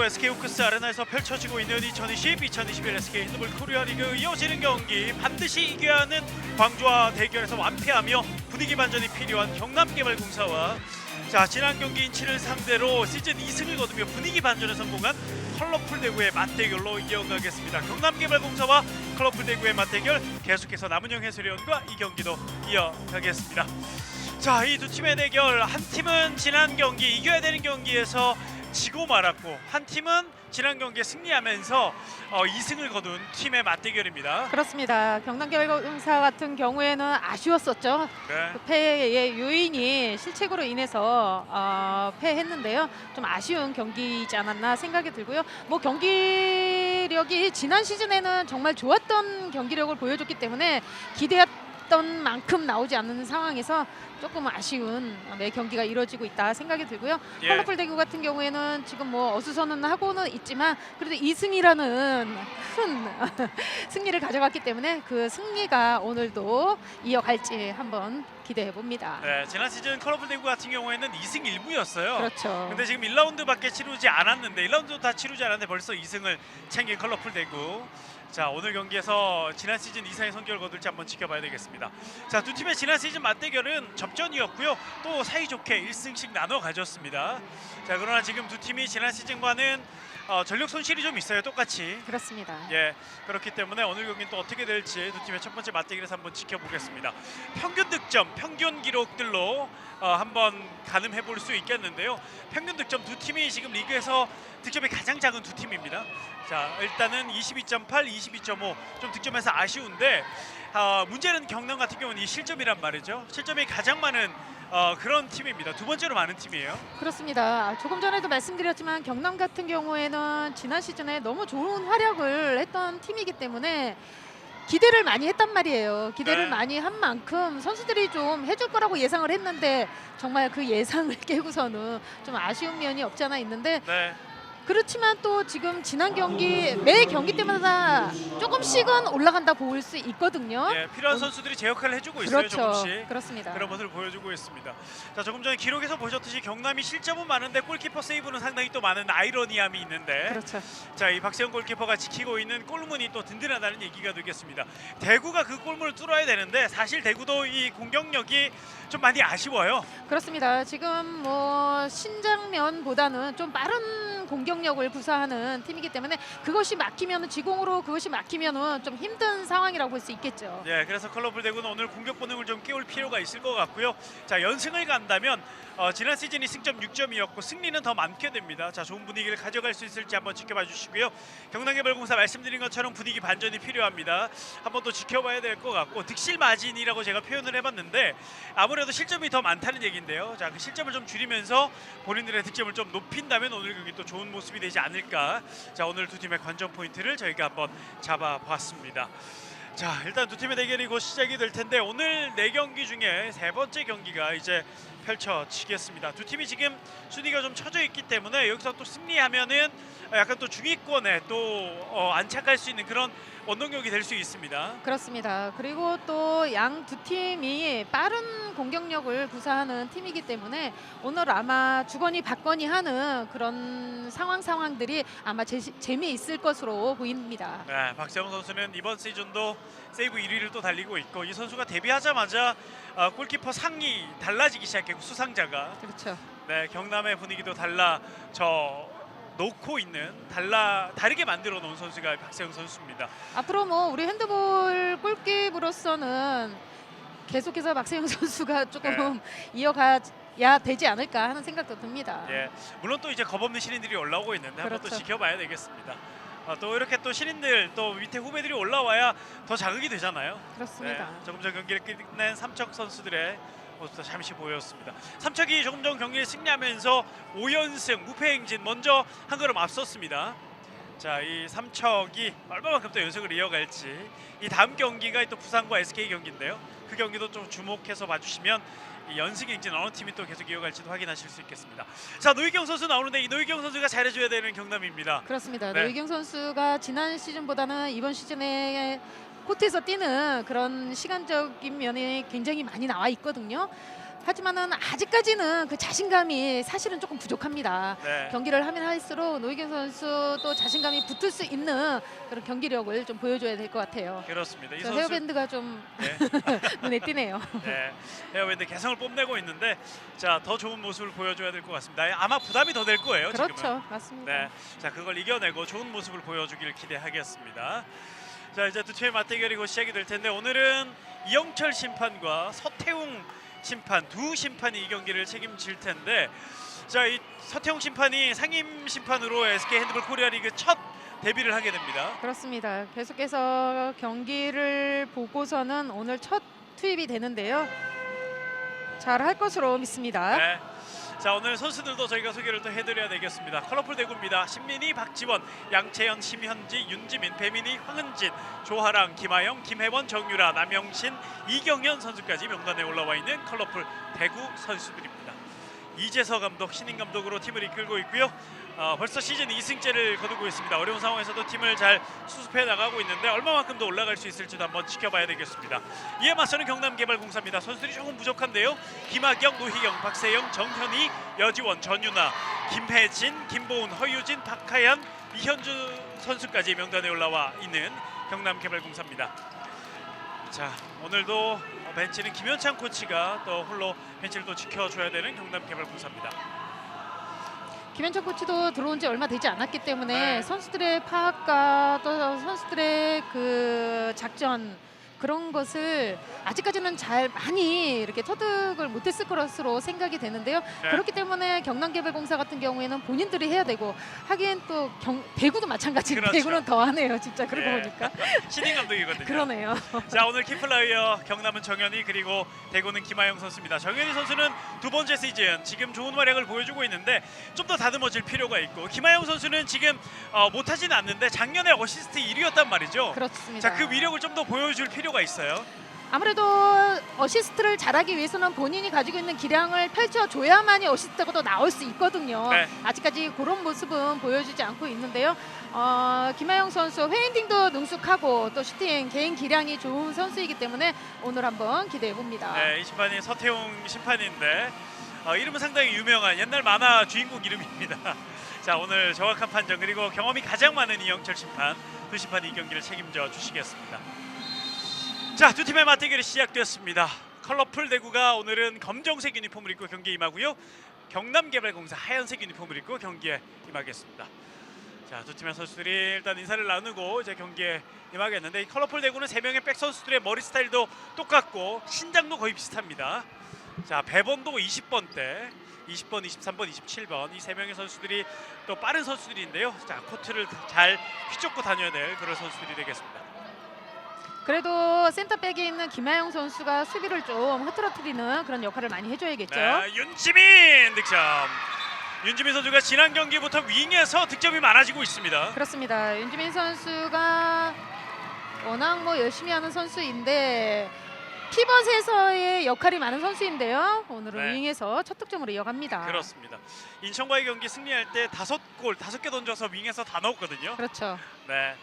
SK 호크스 아레나에서 펼쳐지고 있는 2020-2021 SK 핸드볼 코리아 리그 이어지는 경기 반드시 이겨야 하는 광주와 대결에서 완패하며 분위기 반전이 필요한 경남개발공사와 지난 경기 인치를 상대로 시즌 2승을 거두며 분위기 반전에 성공한 컬러풀 대구의 맞대결로 이어가겠습니다. 경남개발공사와 컬러풀 대구의 맞대결 계속해서 남은영 해설위원과 이 경기도 이어가겠습니다. 자, 이 두 팀의 대결, 한 팀은 지난 경기 이겨야 되는 경기에서 지고 말았고 한 팀은 지난 경기에 승리하면서 2승을 거둔 팀의 맞대결입니다. 그렇습니다. 경남개발공사 같은 경우에는 아쉬웠었죠. 네. 그 패의 요인이 실책으로 인해서 패했는데요. 좀 아쉬운 경기이지 않았나 생각이 들고요. 뭐 경기력이 지난 시즌에는 정말 좋았던 경기력을 보여줬기 때문에 기대했던 만큼 나오지 않는 상황에서 조금 아쉬운 매 경기가 이루어지고 있다 생각이 들고요. 예. 컬러풀 대구 같은 경우에는 지금 뭐 어수선은 하고는 있지만 그래도 2승이라는 큰 승리를 가져갔기 때문에 그 승리가 오늘도 이어갈지 한번 기대해 봅니다. 네, 지난 시즌 컬러풀 대구 같은 경우에는 2승 1무였어요. 그렇죠. 근데 지금 1라운드밖에 치르지 않았는데 1라운드도 다 치르지 않았는데 벌써 2승을 챙긴 컬러풀 대구. 자, 오늘 경기에서 지난 시즌 이상의 성적을 거둘지 한번 지켜봐야 되겠습니다. 자, 두 팀의 지난 시즌 맞대결은 접전이었고요. 또 사이좋게 1승씩 나눠 가졌습니다. 자, 그러나 지금 두 팀이 지난 시즌과는 전력 손실이 좀 있어요. 똑같이. 그렇습니다. 예, 그렇기 때문에 오늘 경기는 또 어떻게 될지 두 팀의 첫 번째 맞대결에서 한번 지켜보겠습니다. 평균 득점, 평균 기록들로 한번 가늠해 볼 수 있겠는데요. 평균 득점 두 팀이 지금 리그에서 득점이 가장 작은 두 팀입니다. 자, 일단은 22.8, 22.5 좀 득점에서 아쉬운데 문제는 경남 같은 경우는 이 실점이란 말이죠. 실점이 가장 많은 그런 팀입니다. 두 번째로 많은 팀이에요. 그렇습니다. 조금 전에도 말씀드렸지만 경남 같은 경우에는 지난 시즌에 너무 좋은 활약을 했던 팀이기 때문에 기대를 많이 했단 말이에요. 기대를 네. 많이 한 만큼 선수들이 좀 해줄 거라고 예상을 했는데 정말 그 예상을 깨고서는 좀 아쉬운 면이 없지 않아 있는데 네. 그렇지만 또 지금 지난 경기 매 경기 때마다 조금씩은 올라간다 볼 수 있거든요. 예, 필요한 선수들이 제 역할을 해주고 있어요. 그렇죠. 조금씩. 그렇습니다. 그런 모습을 보여주고 있습니다. 자, 조금 전에 기록에서 보셨듯이 경남이 실점은 많은데 골키퍼 세이브는 상당히 또 많은 아이러니함이 있는데 그렇죠. 자, 이 박세영 골키퍼가 지키고 있는 골문이 또 든든하다는 얘기가 되겠습니다. 대구가 그 골문을 뚫어야 되는데 사실 대구도 이 공격력이 좀 많이 아쉬워요. 그렇습니다. 지금 뭐 신장면보다는 좀 빠른 공격력을 구사하는 팀이기 때문에 그것이 막히면은 지공으로 그것이 막히면은 좀 힘든 상황이라고 볼 수 있겠죠. 예, 그래서 컬러풀 대구는 오늘 공격 본능을 좀 깨울 필요가 있을 것 같고요. 자, 연승을 간다면 지난 시즌이 승점 6점이었고 승리는 더 많게 됩니다. 자, 좋은 분위기를 가져갈 수 있을지 한번 지켜봐 주시고요. 경남개발공사 말씀드린 것처럼 분위기 반전이 필요합니다. 한번 또 지켜봐야 될 것 같고 득실 마진이라고 제가 표현을 해봤는데 아무래도 실점이 더 많다는 얘기인데요. 자, 그 실점을 좀 줄이면서 본인들의 득점을 좀 높인다면 오늘 경기 또 좋은 모습이 되지 않을까. 자, 오늘 두 팀의 관전 포인트를 저희가 한번 잡아봤습니다. 자, 일단 두 팀의 대결이 곧 시작이 될 텐데 오늘 4경기 중에 세 번째 경기가 이제 펼쳐지겠습니다. 두 팀이 지금 순위가 좀 쳐져 있기 때문에 여기서 또 승리하면은 약간 또 중위권에 또 안착할 수 있는 그런 원동력이 될 수 있습니다. 그렇습니다. 그리고 또 양 두 팀이 빠른 공격력을 구사하는 팀이기 때문에 오늘 아마 주거니 받거니 하는 그런 상황들이 아마 재미있을 것으로 보입니다. 네, 박세영 선수는 이번 시즌도 세이브 1위를 또 달리고 있고 이 선수가 데뷔하자마자 골키퍼 상이 달라지기 시작했고 수상자가 그렇죠. 네, 경남의 분위기도 놓고 있는 다르게 만들어 놓은 선수가 박세영 선수입니다. 앞으로 뭐 우리 핸드볼 골키퍼로서는 계속해서 박세영 선수가 조금 이어가야 되지 않을까 하는 생각도 듭니다. 예, 물론 또 이제 겁없는 신인들이 올라오고 있는데 한번 또 그렇죠. 지켜봐야 되겠습니다. 또 이렇게 또 신인들 또 밑에 후배들이 올라와야 더 자극이 되잖아요. 그렇습니다. 네, 조금 전 경기를 끝낸 삼척 선수들의 모습도 잠시 보였습니다. 삼척이 조금 전 경기를 승리하면서 5연승 무패 행진 먼저 한 걸음 앞섰습니다. 자, 이 삼척이 얼마만큼 또 연승을 이어갈지 이 다음 경기가 또 부산과 SK 경기인데요. 그 경기도 좀 주목해서 봐주시면 이 연승 행진 어느 팀이 또 계속 이어갈지도 확인하실 수 있겠습니다. 자, 노희경 선수 나오는데 이 노희경 선수가 잘해줘야 되는 경남입니다. 그렇습니다. 네. 노희경 선수가 지난 시즌보다는 이번 시즌에 코트에서 뛰는 그런 시간적인 면이 굉장히 많이 나와 있거든요. 하지만은 아직까지는 그 자신감이 사실은 조금 부족합니다. 네. 경기를 하면 할수록 노희경 선수도 자신감이 붙을 수 있는 그런 경기력을 좀 보여줘야 될 것 같아요. 그렇습니다. 이 저 선수 헤어밴드가 좀 네. 눈에 띄네요. 네, 헤어밴드 개성을 뽐내고 있는데 자, 더 좋은 모습을 보여줘야 될 것 같습니다. 아마 부담이 더 될 거예요. 지금은. 그렇죠, 맞습니다. 네, 자 그걸 이겨내고 좋은 모습을 보여주길 기대하겠습니다. 자 이제 두 팀의 맞대결이 곧 시작이 될 텐데 오늘은 이영철 심판과 서태웅 심판 두 심판이 이 경기를 책임질 텐데 자 이 서태웅 심판이 상임 심판으로 SK 핸드볼 코리아리그 첫 데뷔를 하게 됩니다. 그렇습니다. 계속해서 경기를 보고서는 오늘 첫 투입이 되는데요. 잘 할 것으로 믿습니다. 네. 자 오늘 선수들도 저희가 소개를 또 해드려야 되겠습니다. 컬러풀 대구입니다. 신민희, 박지원, 양채연, 심현지, 윤지민, 배민희, 황은진, 조하랑, 김하영, 김혜원, 정유라, 남영신, 이경현 선수까지 명단에 올라와 있는 컬러풀 대구 선수들입니다. 이재서 감독 신인 감독으로 팀을 이끌고 있고요. 벌써 시즌 2승째를 거두고 있습니다. 어려운 상황에서도 팀을 잘 수습해 나가고 있는데 얼마만큼 더 올라갈 수 있을지도 한번 지켜봐야 되겠습니다. 이에 맞서는 경남개발공사입니다. 선수들이 조금 부족한데요. 김학영, 노희경, 박세영, 정현희, 여지원, 전유나, 김혜진, 김보은, 허유진, 박하연, 이현주 선수까지 명단에 올라와 있는 경남개발공사입니다. 자 오늘도 벤치는 김현창 코치가 또 홀로 벤치를 또 지켜줘야 되는 경남개발공사입니다. 김현철 코치도 들어온 지 얼마 되지 않았기 때문에 네. 선수들의 파악과 또 선수들의 그 작전 그런 것을 아직까지는 잘 많이 이렇게 터득을 못했을 것으로 생각이 되는데요. 네. 그렇기 때문에 경남개발공사 같은 경우에는 본인들이 해야 되고 하기엔 또 대구도 마찬가지고 그렇죠. 대구는 더 하네요. 진짜 그러고 네. 보니까. 신인 감독이거든요. 그러네요. 자 오늘 키플라이어 경남은 정현희 그리고 대구는 김하영 선수입니다. 정현희 선수는 두 번째 시즌 지금 좋은 활약을 보여주고 있는데 좀 더 다듬어질 필요가 있고 김하영 선수는 지금 못하지는 않는데 작년에 어시스트 1위였단 말이죠. 그렇습니다. 자 그 위력을 좀 더 보여줄 필요가 있어요. 아무래도 어시스트를 잘하기 위해서는 본인이 가지고 있는 기량을 펼쳐줘야만이 어시스트가 또 나올 수 있거든요. 네. 아직까지 그런 모습은 보여주지 않고 있는데요. 김하영 선수 헤인딩도 능숙하고 또 슈팅 개인 기량이 좋은 선수이기 때문에 오늘 한번 기대해 봅니다. 네, 이 심판이 서태웅 심판인데 이름은 상당히 유명한 옛날 만화 주인공 이름입니다. 자 오늘 정확한 판정 그리고 경험이 가장 많은 이영철 심판 두 심판이 이 경기를 책임져 주시겠습니다. 자 두 팀의 맞대결이 시작됐습니다. 컬러풀 대구가 오늘은 검정색 유니폼을 입고 경기에 임하고요. 경남개발공사 하얀색 유니폼을 입고 경기에 임하겠습니다. 자 두 팀의 선수들이 일단 인사를 나누고 이제 경기에 임하겠는데 이 컬러풀 대구는 세 명의 백 선수들의 머리 스타일도 똑같고 신장도 거의 비슷합니다. 자 배번도 20번대 20번, 23번, 27번 이 세 명의 선수들이 또 빠른 선수들인데요. 자 코트를 잘 휘젓고 다녀야 될 그런 선수들이 되겠습니다. 그래도 센터백에 있는 김하영 선수가 수비를 좀 흐트러뜨리는 그런 역할을 많이 해줘야겠죠. 네, 윤지민 득점. 윤지민 선수가 지난 경기부터 윙에서 득점이 많아지고 있습니다. 그렇습니다. 윤지민 선수가 워낙 뭐 열심히 하는 선수인데 피벗에서의 역할이 많은 선수인데요. 오늘은 네. 윙에서 첫 득점으로 이어갑니다. 그렇습니다. 인천과의 경기 승리할 때 5개 던져서 윙에서 다 넣었거든요. 그렇죠. 네,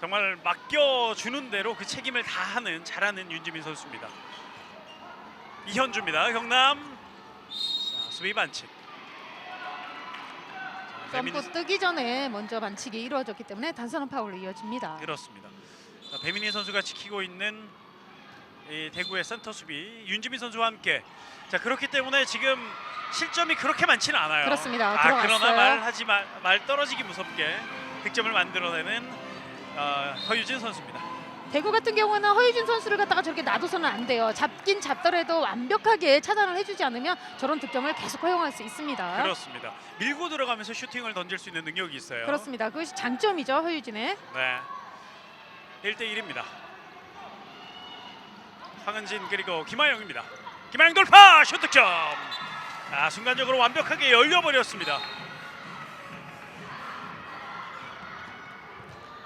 정말 맡겨주는 대로 그 책임을 다하는 잘하는 윤지민 선수입니다. 이현주입니다. 경남. 자, 수비 반칙. 자, 점프 뜨기 전에 먼저 반칙이 이루어졌기 때문에 단순한 파울로 이어집니다. 그렇습니다. 자, 배민희 선수가 지키고 있는 이 대구의 센터 수비 윤지민 선수와 함께. 자 그렇기 때문에 지금 실점이 그렇게 많지는 않아요. 그렇습니다. 그러나 들어갔어요. 말 떨어지기 무섭게 득점을 만들어내는 허유진 선수입니다. 대구 같은 경우는 허유진 선수를 갖다가 저렇게 놔둬서는 안 돼요. 잡긴 잡더라도 완벽하게 차단을 해주지 않으면 저런 득점을 계속 허용할 수 있습니다. 그렇습니다. 밀고 들어가면서 슈팅을 던질 수 있는 능력이 있어요. 그렇습니다. 그것이 장점이죠, 허유진의. 네, 1대1입니다. 황은진 그리고 김하영입니다. 김하영 돌파 슛 득점. 순간적으로 완벽하게 열려버렸습니다.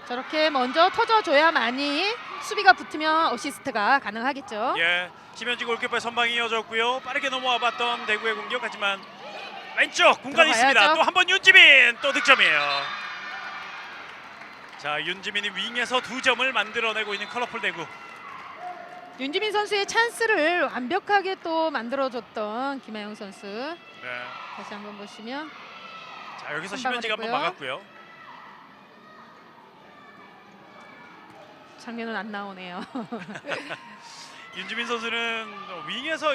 저렇게 먼저 터져줘야만이 수비가 붙으면 어시스트가 가능하겠죠. 예, 심현지 골키퍼의 선방이 이어졌고요. 빠르게 넘어와봤던 대구의 공격 하지만 왼쪽 공간이 들어가야죠. 있습니다. 또 한 번 윤지민 또 득점이에요. 자 윤지민이 윙에서 2점을 만들어내고 있는 컬러풀 대구. 윤지민 선수의 찬스를 완벽하게 또 만들어줬던 김하영 선수. 네. 다시 한번 보시면 자, 여기서 선방을 심현지가 한번 했고요. 막았고요. 장면은 안 나오네요. 윤지민 선수는 윙에서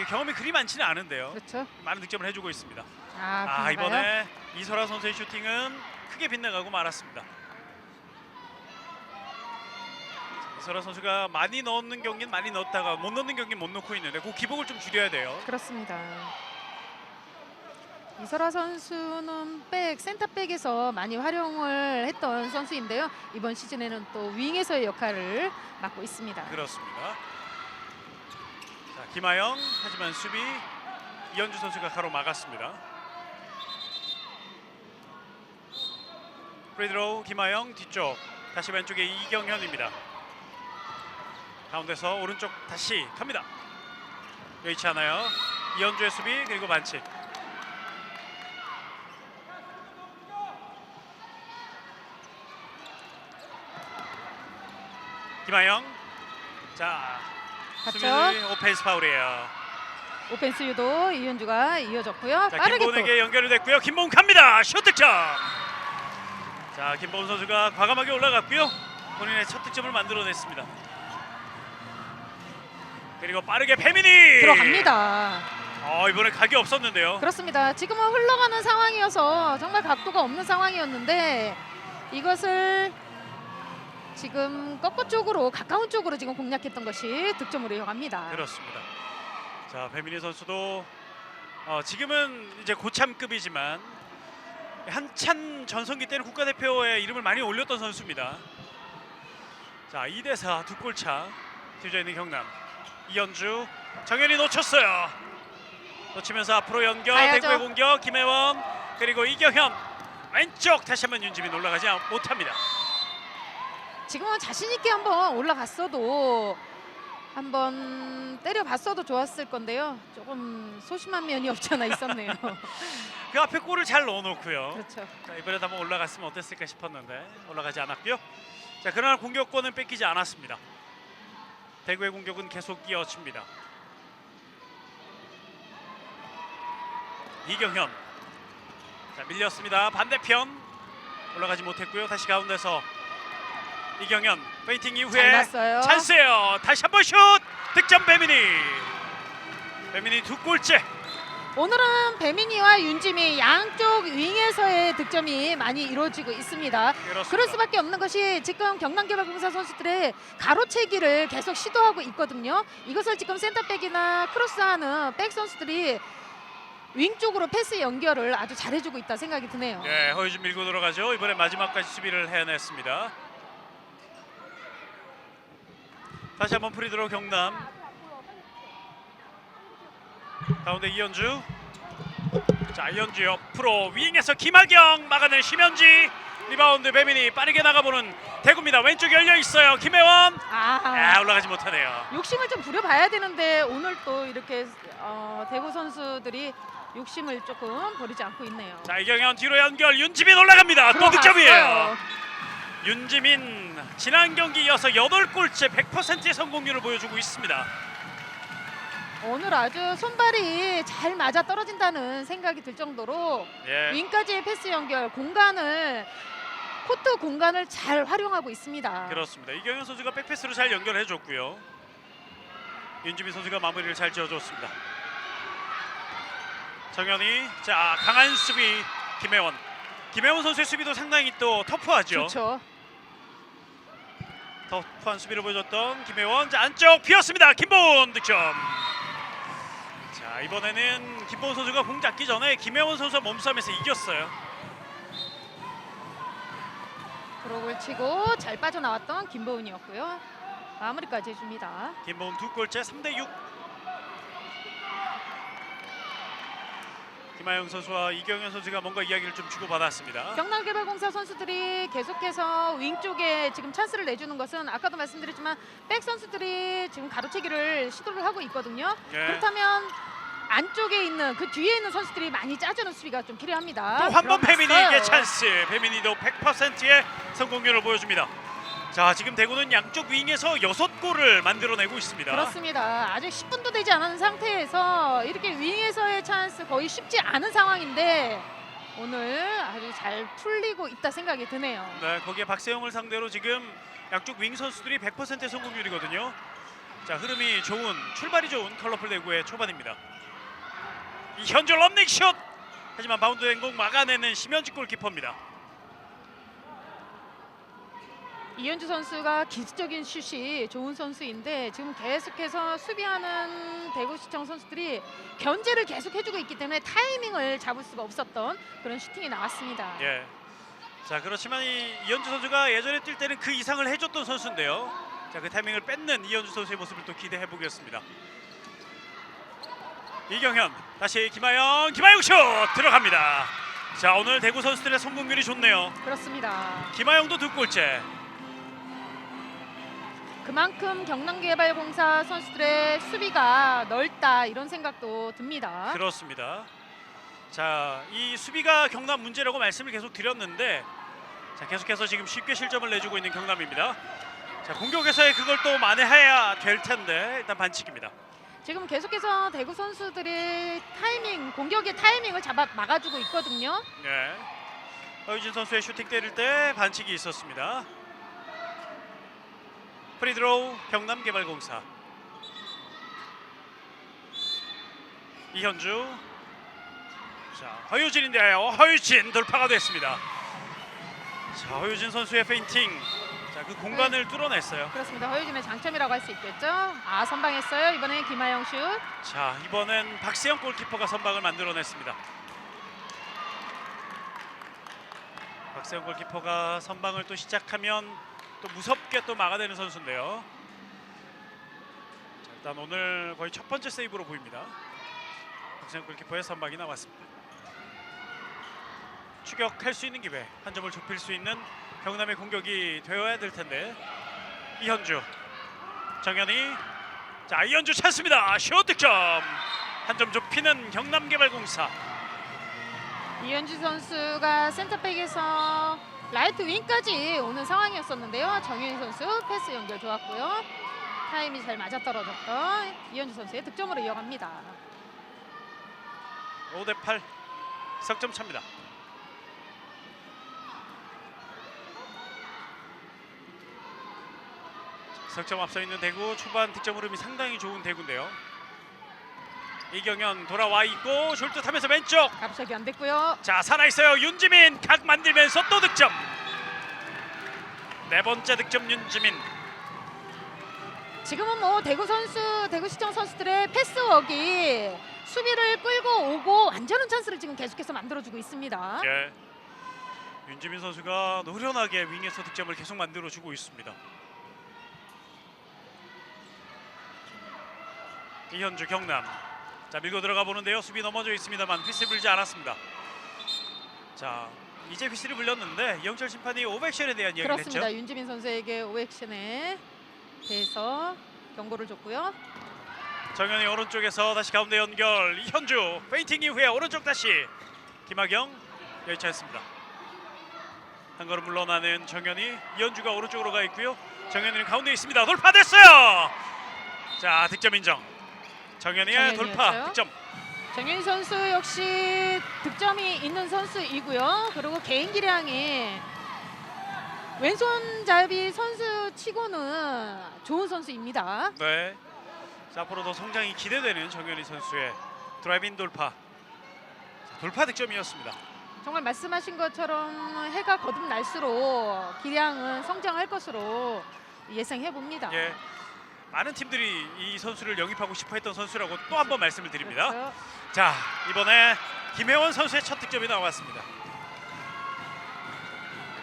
경험이 그리 많지는 않은데요. 그렇죠. 많은 득점을 해주고 있습니다. 아, 그런가요? 이번에 이설아 선수의 슈팅은 크게 빗나가고 말았습니다. 이설아 선수가 많이 넣는 경기는 많이 넣었다가 못 넣는 경기는 못 넣고 있는데 그 기복을 좀 줄여야 돼요. 그렇습니다. 이설아 선수는 센터백에서 많이 활용을 했던 선수인데요. 이번 시즌에는 또 윙에서의 역할을 맡고 있습니다. 그렇습니다. 자, 김하영 하지만 수비 이현주 선수가 가로막았습니다. 프리드로우 김하영 뒤쪽 다시 왼쪽에 이경현입니다. 가운데서 오른쪽 다시 갑니다. 여의치 않아요. 이현주의 수비 그리고 반칙. 김하영 자 갔죠? 수비 오펜스 파울이에요. 오펜스 유도 이현주가 이어졌고요. 자, 빠르게 또 김보은에게 연결이 됐고요. 김보은 갑니다. 슛 득점. 자, 김보은 선수가 과감하게 올라갔고요. 본인의 첫 득점을 만들어냈습니다. 그리고 빠르게 배민이 들어갑니다. 이번에 각이 없었는데요. 그렇습니다. 지금은 흘러가는 상황이어서 정말 각도가 없는 상황이었는데 이것을 지금 꺾어 쪽으로 가까운 쪽으로 지금 공략했던 것이 득점으로 이어갑니다. 그렇습니다. 자, 배민희 선수도 지금은 이제 고참급이지만 한참 전성기 때는 국가대표의 이름을 많이 올렸던 선수입니다. 자, 2대4 두 골차 뒤져 있는 경남. 이현주 정현이 놓쳤어요. 놓치면서 앞으로 연결 가야죠. 대구의 공격 김혜원 그리고 이경현 왼쪽 다시 한번 윤지민 올라가지 못합니다. 지금은 자신 있게 한번 올라갔어도 한번 때려봤어도 좋았을 건데요. 조금 소심한 면이 없지 않아 있었네요. 그 앞에 골을 잘 넣어놓고요. 그렇죠. 자, 이번에도 한번 올라갔으면 어땠을까 싶었는데 올라가지 않았고요. 자, 그러나 공격권은 뺏기지 않았습니다. 대구의 공격은 계속 이어집니다. 이경현 자, 밀렸습니다. 반대편 올라가지 못했고요. 다시 가운데서 이경현 페인팅 잘 이후에 봤어요. 찬스예요. 다시 한번 슛 득점 배민희. 배민희 두 골째. 오늘은 배민희와 윤지민 양쪽 윙에서의 득점이 많이 이루어지고 있습니다. 그렇습니다. 그럴 수밖에 없는 것이 지금 경남개발공사 선수들의 가로채기를 계속 시도하고 있거든요. 이것을 지금 센터백이나 크로스하는 백 선수들이 윙 쪽으로 패스 연결을 아주 잘해주고 있다 생각이 드네요. 네, 허유준 밀고 들어가죠. 이번에 마지막까지 수비를 해냈습니다. 다시 한번 프리드로 경남. 가운데 이현주. 자, 이현주 옆으로 윙에서 김하경 막아낸 심현지. 리바운드 배민이 빠르게 나가보는 대구입니다. 왼쪽 열려 있어요. 김혜원. 올라가지 못하네요. 욕심을 좀 부려봐야 되는데 오늘 또 이렇게 대구 선수들이 욕심을 조금 버리지 않고 있네요. 자, 이경현 뒤로 연결. 윤지민 올라갑니다. 또 득점이에요. 윤지민 지난 경기 이어서 8골째 100%의 성공률을 보여주고 있습니다. 오늘 아주 손발이 잘 맞아 떨어진다는 생각이 들 정도로 예. 윙까지의 패스 연결 코트 공간을 잘 활용하고 있습니다. 그렇습니다. 이경현 선수가 백패스로 잘 연결해줬고요. 윤지민 선수가 마무리를 잘 지어줬습니다. 정현이 자 강한 수비 김혜원. 김혜원 선수의 수비도 상당히 또 터프하죠. 좋죠. 터프한 수비를 보여줬던 김혜원. 자 안쪽 비었습니다. 김보은 득점. 자 이번에는 김보은 선수가 공 잡기 전에 김혜원 선수와 몸싸움에서 이겼어요. 드롭을 치고 잘 빠져나왔던 김보은이었고요. 마무리까지 해줍니다. 김보은 두 골째 3대6. 김하영 선수와 이경현 선수가 뭔가 이야기를 좀 주고받았습니다. 경남개발공사 선수들이 계속해서 윙 쪽에 지금 찬스를 내주는 것은 아까도 말씀드렸지만 백 선수들이 지금 가로채기를 시도를 하고 있거든요. 예. 그렇다면 안쪽에 있는 그 뒤에 있는 선수들이 많이 짜주는 수비가 좀 필요합니다. 또 한 번 들어갔어요. 배민이에게 찬스. 배민이도 100%의 성공률을 보여줍니다. 자, 지금 대구는 양쪽 윙에서 6골을 만들어내고 있습니다. 그렇습니다. 아직 10분도 되지 않은 상태에서 이렇게 윙에서의 찬스 거의 쉽지 않은 상황인데 오늘 아주 잘 풀리고 있다 생각이 드네요. 네, 거기에 박세영을 상대로 지금 양쪽 윙 선수들이 100%의 성공률이거든요. 자, 흐름이 좋은, 출발이 좋은 컬러풀 대구의 초반입니다. 이현주 런닝슛! 하지만 바운드된 공 막아내는 심현주 골키퍼입니다. 이현주 선수가 기술적인 슛이 좋은 선수인데 지금 계속해서 수비하는 대구시청 선수들이 견제를 계속 해주고 있기 때문에 타이밍을 잡을 수가 없었던 그런 슈팅이 나왔습니다. 예. 자, 그렇지만 이현주 선수가 예전에 뛸 때는 그 이상을 해줬던 선수인데요. 자, 그 타이밍을 뺏는 이현주 선수의 모습을 또 기대해 보겠습니다. 이경현, 다시 김하영 슛 들어갑니다. 자, 오늘 대구 선수들의 성공률이 좋네요. 그렇습니다. 김하영도 2골째. 그만큼 경남개발공사 선수들의 수비가 넓다 이런 생각도 듭니다. 그렇습니다. 자, 이 수비가 경남 문제라고 말씀을 계속 드렸는데, 자, 계속해서 지금 쉽게 실점을 내주고 있는 경남입니다. 자, 공격에서의 그걸 또 만회해야 될 텐데 일단 반칙입니다. 지금 계속해서 대구 선수들의 타이밍, 공격의 타이밍을 잡아 막아주고 있거든요. 네. 허유진 선수의 슈팅 때릴 때 반칙이 있었습니다. 프리드로우 경남개발공사. 이현주. 자, 허유진인데요. 허유진 돌파가 됐습니다. 자, 허유진 선수의 페인팅. 자, 그 공간을 뚫어냈어요. 그렇습니다. 허유진의 장점이라고 할 수 있겠죠. 아, 선방했어요. 이번엔 김하영 슛. 자, 이번엔 박세영 골키퍼가 선방을 만들어냈습니다. 박세영 골키퍼가 선방을 또 시작하면 또 무섭게 또 막아내는 선수인데요. 자, 일단 오늘 거의 첫 번째 세이브로 보입니다. 박세영 골키퍼의 선방이 나왔습니다. 추격할 수 있는 기회, 한 점을 좁힐 수 있는 경남의 공격이 되어야 될 텐데. 이현주, 정현이. 자, 이현주 찬스입니다. 슛 득점. 한 점 좁히는 경남개발공사. 이현주 선수가 센터백에서 라이트 윙까지 오는 상황이었었는데요. 정윤희 선수 패스 연결 좋았고요. 타임이 잘 맞아떨어졌던 이현주 선수의 득점으로 이어갑니다. 5대8 석점 차입니다. 석점 앞서 있는 대구, 초반 득점 흐름이 상당히 좋은 대구인데요. 이경현 돌아와 있고 숄트하면서 왼쪽. 갑자기 안 됐고요. 자, 살아있어요. 윤지민 각 만들면서 또 득점. 네 번째 득점 윤지민. 지금은 뭐 대구시청 선수들의 패스웍이 수비를 끌고 오고 완전한 찬스를 지금 계속해서 만들어주고 있습니다. 예. 윤지민 선수가 노련하게 윙에서 득점을 계속 만들어주고 있습니다. 이현주 경남. 자, 밀고 들어가 보는데요. 수비 넘어져 있습니다만 휘슬 불지 않았습니다. 자, 이제 휘슬을 불렸는데 이영철 심판이 오버액션에 대한 이야기를 그렇습니다. 했죠. 윤지민 선수에게 오액션에 대해서 경고를 줬고요. 정현이 오른쪽에서 다시 가운데 연결. 이현주 페인팅 이후에 오른쪽 다시 김하경 여의치 않습니다. 한 걸음 물러나는 정현이. 이현주가 오른쪽으로 가 있고요. 정현이는 가운데 있습니다. 돌파됐어요. 자, 득점 인정. 정현이의 돌파 정현이었죠. 득점. 정윤희 선수 역시 득점이 있는 선수이고요. 그리고 개인 기량이 왼손잡이 선수 치고는 좋은 선수입니다. 네. 자, 앞으로 더 성장이 기대되는 정현희 선수의 드라이빙 돌파. 자, 돌파 득점이었습니다. 정말 말씀하신 것처럼 해가 거듭날수록 기량은 성장할 것으로 예상해 봅니다. 예. 많은 팀들이 이 선수를 영입하고 싶어 했던 선수라고 또 한 번 말씀을 드립니다. 그렇죠. 자, 이번에 김혜원 선수의 첫 득점이 나왔습니다.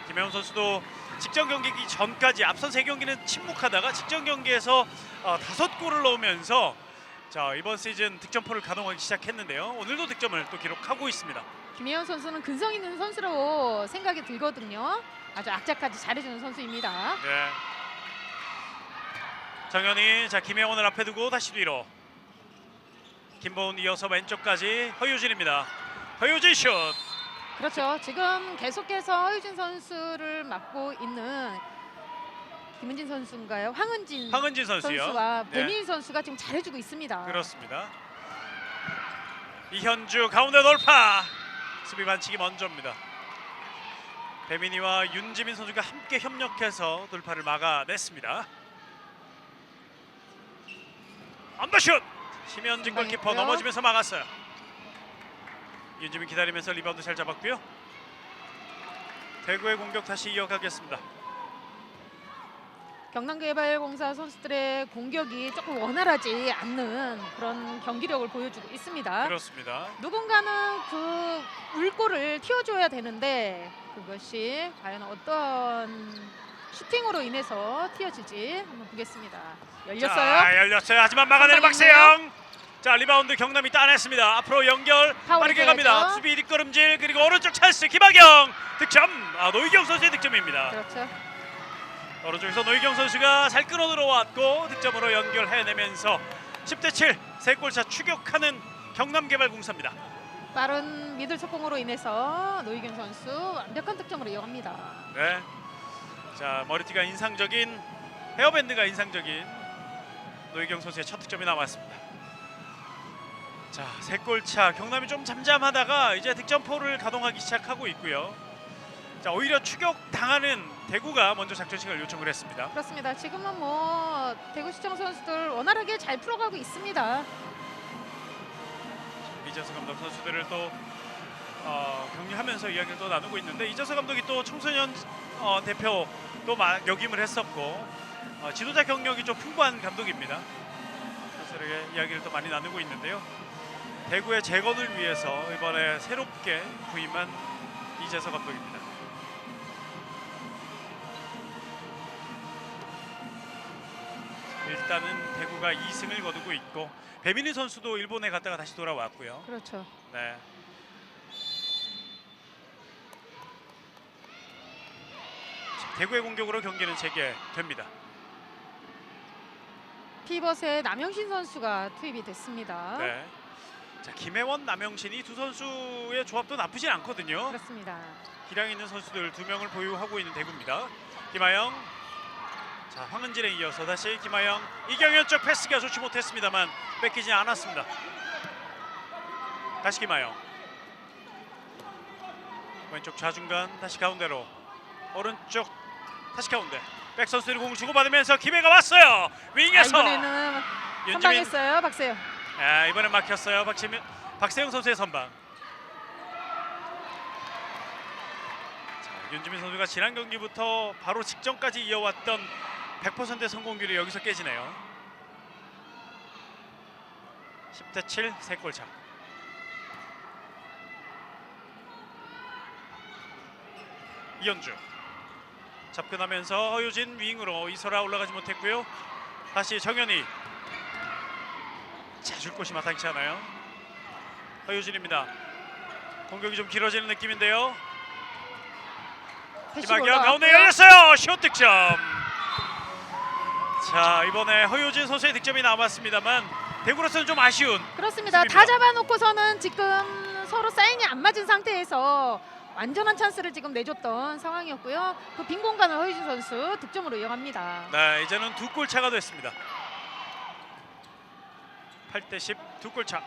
김혜원 선수도 직전 경기 전까지 앞선 3경기는 침묵하다가 직전 경기에서 5골을 넣으면서 자, 이번 시즌 득점포를 가동하기 시작했는데요. 오늘도 득점을 또 기록하고 있습니다. 김혜원 선수는 근성 있는 선수로 생각이 들거든요. 아주 악착까지 잘해주는 선수입니다. 네. 정현이, 자, 김혜원을 앞에 두고 다시 뒤로. 김보은 이어서 왼쪽까지 허유진입니다. 허유진 슛. 그렇죠. 지금 계속해서 허유진 선수를 맡고 있는 김은진 선수인가요? 황은진 선수요. 선수와 네. 배민 선수가 지금 잘해주고 있습니다. 그렇습니다. 이현주 가운데 돌파. 수비 반칙이 먼저입니다. 배민이와 윤지민 선수가 함께 협력해서 돌파를 막아냈습니다. 언더슛. 심현진 골키퍼 있고요. 넘어지면서 막았어요. 윤지민 기다리면서 리바운드 잘 잡았고요. 대구의 공격 다시 이어가겠습니다. 경남개발공사 선수들의 공격이 조금 원활하지 않는 그런 경기력을 보여주고 있습니다. 그렇습니다. 누군가는 그 물꼬를 틔워줘야 되는데 그것이 과연 어떤 슈팅으로 인해서 튀어질지 한번 보겠습니다. 열렸어요. 자, 열렸어요. 하지만 막아내는 선방했네요. 박세영. 자, 리바운드 경남이 따냈습니다. 앞으로 연결 빠르게 파울이 갑니다. 돼야죠. 수비 뒷걸음질 그리고 오른쪽 찬스 김학영 득점. 노희경 선수의 득점입니다. 그렇죠. 오른쪽에서 노희경 선수가 잘 끌어 들어왔고 득점으로 연결해내면서 10대7 3골차 추격하는 경남개발공사입니다. 빠른 미들 속공으로 인해서 노희경 선수 완벽한 득점으로 이어갑니다. 네. 자, 머리띠가 인상적인 헤어밴드가 인상적인 노희경 선수의 첫 득점이 나왔습니다. 자, 3골차 경남이 좀 잠잠하다가 이제 득점포를 가동하기 시작하고 있고요. 자, 오히려 추격 당하는 대구가 먼저 작전 시간을 요청을 했습니다. 그렇습니다. 지금은 뭐 대구시청 선수들 원활하게 잘 풀어가고 있습니다. 이재서 감독 선수들을 또 격려하면서 이야기를 또 나누고 있는데 이재서 감독이 또 청소년 대표 또 역임을 했었고 지도자 경력이 좀 풍부한 감독입니다. 선수들에게 이야기를 또 많이 나누고 있는데요. 대구의 재건을 위해서 이번에 새롭게 부임한 이재서 감독입니다. 일단은 대구가 2승을 거두고 있고 배민희 선수도 일본에 갔다가 다시 돌아왔고요. 그렇죠. 네. 대구의 공격으로 경기는 재개됩니다. 피벗의 남영신 선수가 투입이 됐습니다. 네. 자, 김혜원, 남영신이 두 선수의 조합도 나쁘진 않거든요. 그렇습니다. 기량 있는 선수들 2명을 보유하고 있는 대구입니다. 김하영. 자, 황은진에 이어서 다시 김하영. 이경현 쪽 패스가 좋지 못했습니다만 뺏기지 않았습니다. 다시 김하영. 왼쪽 좌중간 다시 가운데로. 오른쪽 다시 가운데. 백 선수들이 공을 주고받으면서 기회가 왔어요. 윙에서 이번에는 선방했어요. 박세영. 이번엔 막혔어요. 박세영 선수의 선방. 자, 윤지민 선수가 지난 경기부터 바로 직전까지 이어왔던 100%의 성공률이 여기서 깨지네요. 10대7 3골차. 이현주 접근하면서 허유진 윙으로 이설아 올라가지 못했고요. 다시 정현이. 자, 줄 곳이 마땅치 않아요. 허유진입니다. 공격이 좀 길어지는 느낌인데요. 김학영 가운데 열렸어요. 슛 득점. 자, 이번에 허유진 선수의 득점이 남았습니다만 대구로서는 좀 아쉬운. 그렇습니다. 수비입니다. 다 잡아놓고서는 지금 서로 사인이 안 맞은 상태에서 완전한 찬스를 지금 내줬던 상황이었고요. 그 빈 공간을 허유진 선수 득점으로 이어갑니다. 네, 이제는 2골 차가 됐습니다. 8대10 2골 차.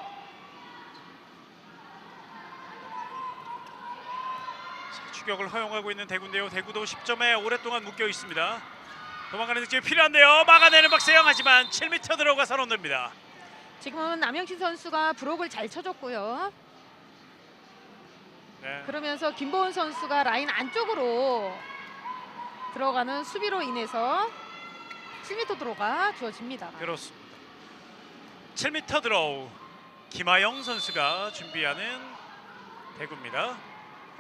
자, 추격을 허용하고 있는 대구인데요. 대구도 10점에 오랫동안 묶여 있습니다. 도망가는 득점이 필요한데요. 막아내는 박세영 하지만 7m 들어가서 넣습니다. 지금은 남영신 선수가 브록을 잘 쳐줬고요. 네. 그러면서 김보은 선수가 라인 안쪽으로 들어가는 수비로 인해서 7m 들어가 주어집니다. 그렇습니다. 7m 드로우. 김하영 선수가 준비하는 대구입니다.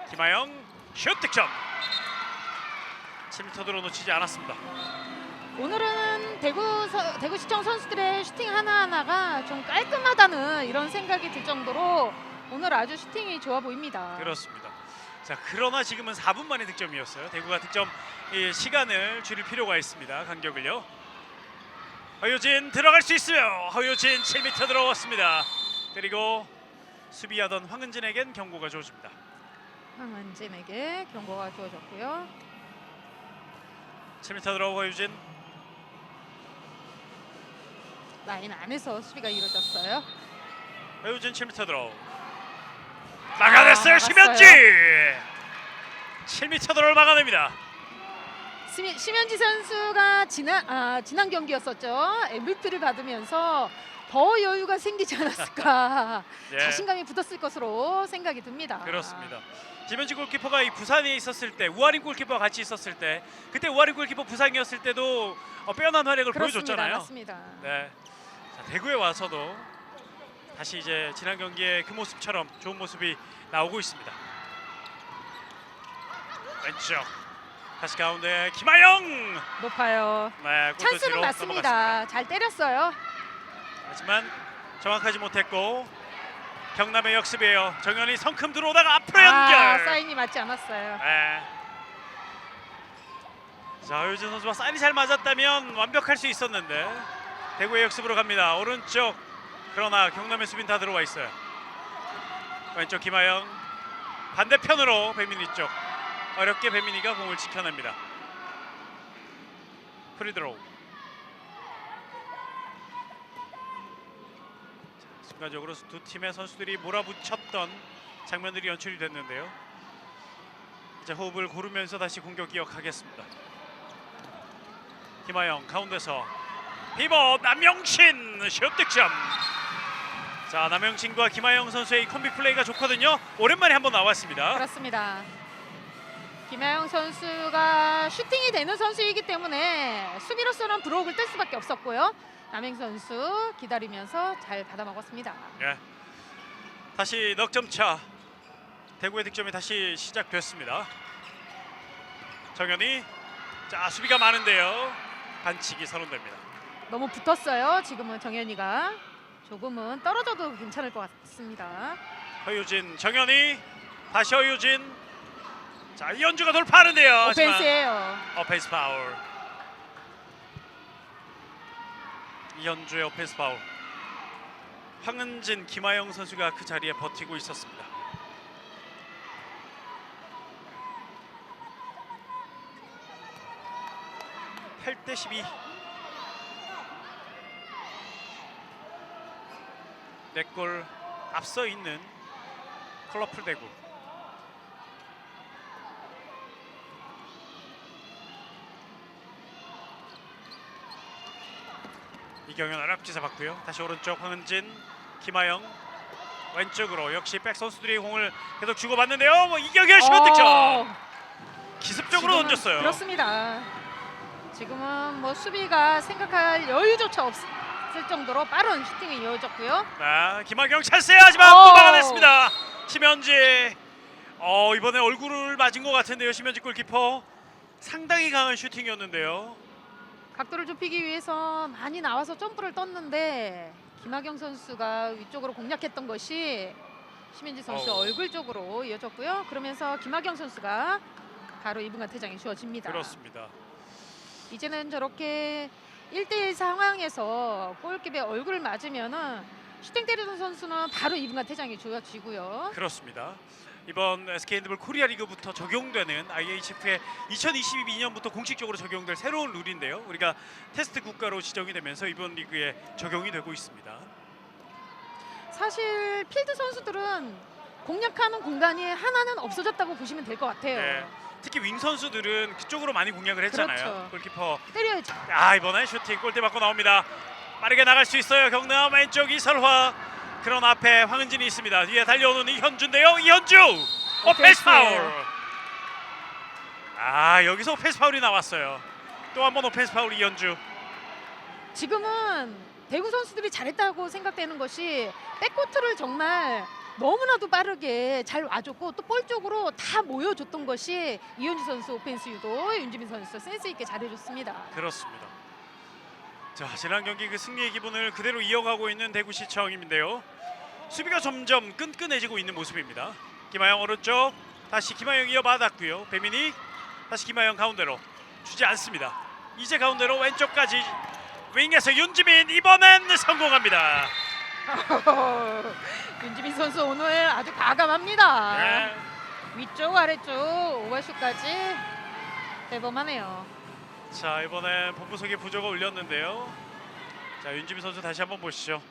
김하영 슛 득점. 7m 드로우 놓치지 않았습니다. 오늘은 대구시청 선수들의 슈팅 하나하나가 좀 깔끔하다는 이런 생각이 들 정도로 오늘 아주 슈팅이 좋아 보입니다. 그렇습니다. 자, 그러나 지금은 4분 만의 득점이었어요. 대구가 득점 시간을 줄일 필요가 있습니다. 간격을요. 허유진 들어갈 수 있어요. 허유진 7m 들어왔습니다. 그리고 수비하던 황은진에겐 경고가 주어집니다. 황은진에게 경고가 주어졌고요. 7m 들어오고 허유진. 라인 안에서 수비가 이루어졌어요. 허유진 7m 들어. 막아냈어요. 막았어요. 심현지. 7m 들어를 막아냅니다. 심현지 선수가 지난 경기였었죠. MVP를 받으면서 더 여유가 생기지 않았을까. 예. 자신감이 붙었을 것으로 생각이 듭니다. 그렇습니다. 김현지 골키퍼가 이 부산에 있었을 때 우아린 골키퍼와 같이 있었을 때 그때 우아린 골키퍼 부상이었을 때도 빼어난 활약을 그렇습니다. 보여줬잖아요. 맞습니다. 네. 자, 대구에 와서도 다시 이제 지난 경기의 그 모습처럼 좋은 모습이 나오고 있습니다. 왼쪽 다시 가운데 김하영. 높아요. 네, 골도 찬스는 뒤로 맞습니다. 넘어갔습니다. 잘 때렸어요. 하지만 정확하지 못했고 경남의 역습이에요. 정현이 성큼 들어오다가 앞으로 연결. 사인이 맞지 않았어요. 네. 자, 허유진 선수와 사인이 잘 맞았다면 완벽할 수 있었는데 대구의 역습으로 갑니다. 오른쪽. 그러나 경남의 수비는 다 들어와 있어요. 왼쪽 김하영. 반대편으로 배민희 쪽. 어렵게 배민희가 공을 지켜냅니다. 프리드로우. 순간적으로 두 팀의 선수들이 몰아붙였던 장면들이 연출이 됐는데요. 이제 호흡을 고르면서 다시 공격 이어가겠습니다. 김하영 가운데서 피벗 남영신 슛 득점. 자, 남영신과 김하영 선수의 이 콤비 플레이가 좋거든요. 오랜만에 한번 나왔습니다. 그렇습니다. 김하영 선수가 슈팅이 되는 선수이기 때문에 수비로서는 브로크를 뗄 수밖에 없었고요. 남영 선수 기다리면서 잘 받아 먹었습니다. 예. 다시 넉점차. 대구의 득점이 다시 시작됐습니다. 정현이. 자, 수비가 많은데요. 반칙이 선언됩니다. 너무 붙었어요. 지금은 정현이가 조금은 떨어져도 괜찮을 것 같습니다. 허유진, 정현이. 다시 허유진. 자, 이현주가 돌파하는데요. 하지만 오펜스예요. 어펜스 파울. 이현주의 오펜스 파울. 황은진, 김하영 선수가 그 자리에 버티고 있었습니다. (8대 12) 네 골 앞서 있는 컬러풀 대구. 이경현 어렵게 잡았고요. 다시 오른쪽 황은진, 김하영. 왼쪽으로 역시 백 선수들이 공을 계속 주고받는데요. 이경현 슛 득점. 기습적으로 지금은 던졌어요. 그렇습니다. 지금은 뭐 수비가 생각할 여유조차 없을 정도로 빠른 슈팅이 이어졌고요. 자, 김하경 찬스야 하지만 또 막아냈습니다. 심현지. 이번에 얼굴을 맞은 것 같은데요. 심현지 골키퍼. 상당히 강한 슈팅이었는데요. 각도를 좁히기 위해서 많이 나와서 점프를 떴는데 김하경 선수가 위쪽으로 공략했던 것이 심현지 선수 얼굴 쪽으로 이어졌고요. 그러면서 김하경 선수가 바로 2분간 퇴장이 주어집니다. 그렇습니다. 이제는 저렇게 1대1 상황에서 골키퍼의 얼굴을 맞으면은 슈팅 때리던 선수는 바로 2분간 퇴장이 주어지고요. 그렇습니다. 이번 SK핸드볼 코리아 리그부터 적용되는 IHF의 2022년부터 공식적으로 적용될 새로운 룰인데요. 우리가 테스트 국가로 지정이 되면서 이번 리그에 적용이 되고 있습니다. 사실 필드 선수들은 공략하는 공간이 하나는 없어졌다고 보시면 될 것 같아요. 네. 특히 윙 선수들은 그쪽으로 많이 공략을 했잖아요. 그렇죠. 골키퍼. 때려야죠. 이번에 슈팅 골대 맞고 나옵니다. 빠르게 나갈 수 있어요. 경남 왼쪽 이설화. 그런 앞에 황은진이 있습니다. 뒤에 달려오는 이현주인데요. 이현주 오펜스 파울. 여기서 오펜스 파울이 나왔어요. 또 한 번 오펜스 파울 이현주. 지금은 대구 선수들이 잘했다고 생각되는 것이 백코트를 정말 너무나도 빠르게 잘 와줬고 또 볼 쪽으로 다 모여줬던 것이 이현주 선수 오펜스 유도, 윤지민 선수 센스 있게 잘해줬습니다. 그렇습니다. 자, 지난 경기 그 승리의 기분을 그대로 이어가고 있는 대구시청인데요. 수비가 점점 끈끈해지고 있는 모습입니다. 김하영 오른쪽, 다시 김하영 이어받았고요. 배민희, 다시 김하영 가운데로 주지 않습니다. 이제 가운데로 왼쪽까지 윙에서 윤지민, 이번엔 성공합니다. 윤지민 선수 오늘 아주 과감합니다. 네. 위쪽 아래쪽 오버슛까지 대범하네요. 자, 이번엔 본부석에 부조가 울렸는데요. 자, 윤지민 선수 다시 한번 보시죠.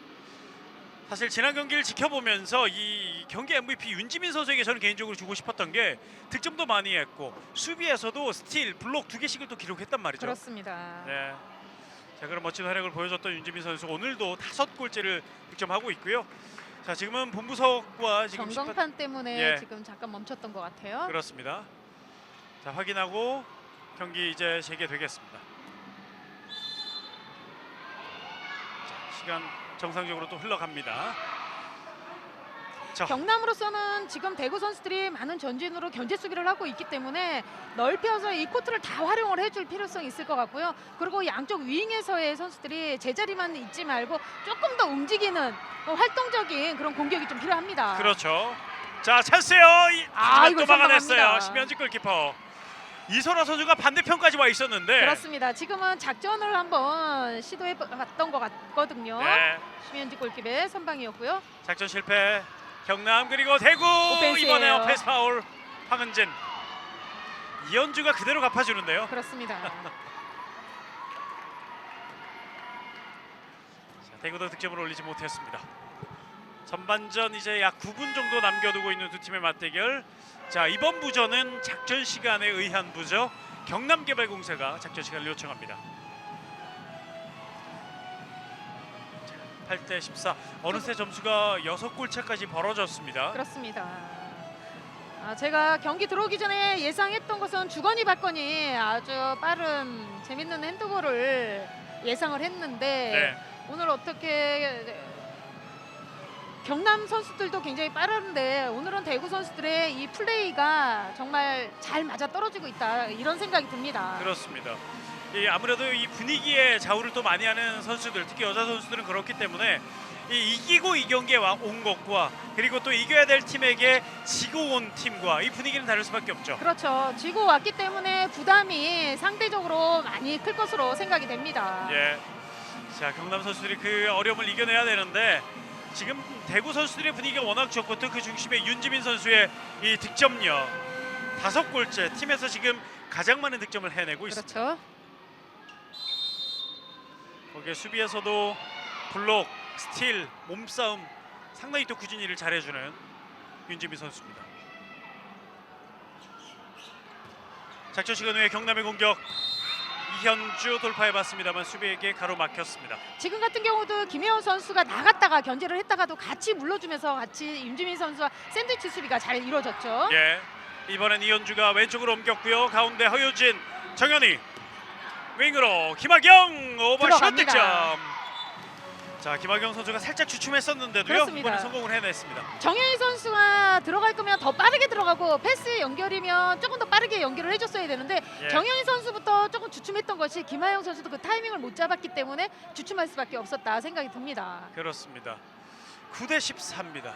사실 지난 경기를 지켜보면서 이 경기 MVP 윤지민 선수에게 저는 개인적으로 주고 싶었던 게 득점도 많이 했고 수비에서도 스틸, 블록 2개씩을 또 기록했단 말이죠. 그렇습니다. 네. 자, 그런 멋진 활약을 보여줬던 윤지민 선수 오늘도 5골째를 득점하고 있고요. 자, 지금은 본부석과 지금 전광판 때문에 예. 지금 잠깐 멈췄던 것 같아요. 그렇습니다. 자, 확인하고 경기 이제 재개되겠습니다. 자, 시간 정상적으로 또 흘러갑니다. 자, 경남으로서는 지금 대구 선수들이 많은 전진으로 견제 수비를 하고 있기 때문에 넓혀서 이 코트를 다 활용을 해줄 필요성이 있을 것 같고요. 그리고 양쪽 윙에서의 선수들이 제자리만 있지 말고 조금 더 움직이는 활동적인 그런 공격이 좀 필요합니다. 그렇죠. 자, 찬스요. 하지만 이거 또 막아냈어요. 선방합니다. 심현지 골키퍼. 이소라 선수가 반대편까지 와 있었는데. 그렇습니다. 지금은 작전을 한번 시도해 봤던 것 같거든요. 네. 심현지 골키퍼의 선방이었고요. 작전 실패. 경남 그리고 대구 오펜스예요. 이번에 오펜스 파울. 황은진. 이현주가 그대로 갚아주는데요. 그렇습니다. 자, 대구도 득점을 올리지 못했습니다. 전반전 이제 약 9분 정도 남겨두고 있는 두 팀의 맞대결. 자, 이번 부전은 작전 시간에 의한 부저. 경남개발공사가 작전 시간을 요청합니다. 8대 14. 어느새 점수가 6골 차까지 벌어졌습니다. 그렇습니다. 제가 경기 들어오기 전에 예상했던 것은 주거니 받거니 아주 빠른 재밌는 핸드볼을 예상을 했는데 네. 오늘 어떻게 경남 선수들도 굉장히 빠른데 오늘은 대구 선수들의 이 플레이가 정말 잘 맞아 떨어지고 있다 이런 생각이 듭니다. 그렇습니다. 아무래도 이 분위기에 좌우를 또 많이 하는 선수들, 특히 여자 선수들은 그렇기 때문에 이기고 이 경기에 온 것과 그리고 또 이겨야 될 팀에게 지고 온 팀과 이 분위기는 다를 수밖에 없죠. 그렇죠. 지고 왔기 때문에 부담이 상대적으로 많이 클 것으로 생각이 됩니다. 예. 자, 경남 선수들이 그 어려움을 이겨내야 되는데 지금 대구 선수들의 분위기가 워낙 좋고 또 그 중심에 윤지민 선수의 이 득점력 5골째, 팀에서 지금 가장 많은 득점을 해내고 있습니다. 그렇죠. 거기에 수비에서도 블록, 스틸, 몸싸움 상당히 또 꾸준히 일을 잘해주는 윤지민 선수입니다. 작전 시간 후에 경남의 공격. 이현주 돌파해봤습니다만 수비에게 가로막혔습니다. 지금 같은 경우도 김혜원 선수가 나갔다가 견제를 했다가도 같이 물러주면서 같이 윤지민 선수와 샌드위치 수비가 잘 이루어졌죠. 예, 이번엔 이현주가 왼쪽으로 옮겼고요. 가운데 허유진, 정현희, 윙으로 김학영 오버샷 들어갑니다. 득점. 자, 김학영 선수가 살짝 주춤했었는데도요. 그렇습니다. 이번에 성공을 해냈습니다. 정현희 선수가 들어갈 거면 더 빠르게 들어가고 패스 연결이면 조금 더 빠르게 연결을 해줬어야 되는데 예. 정현희 선수부터 조금 주춤했던 것이 김하영 선수도 그 타이밍을 못 잡았기 때문에 주춤할 수밖에 없었다 생각이 듭니다. 그렇습니다. 9대 14입니다.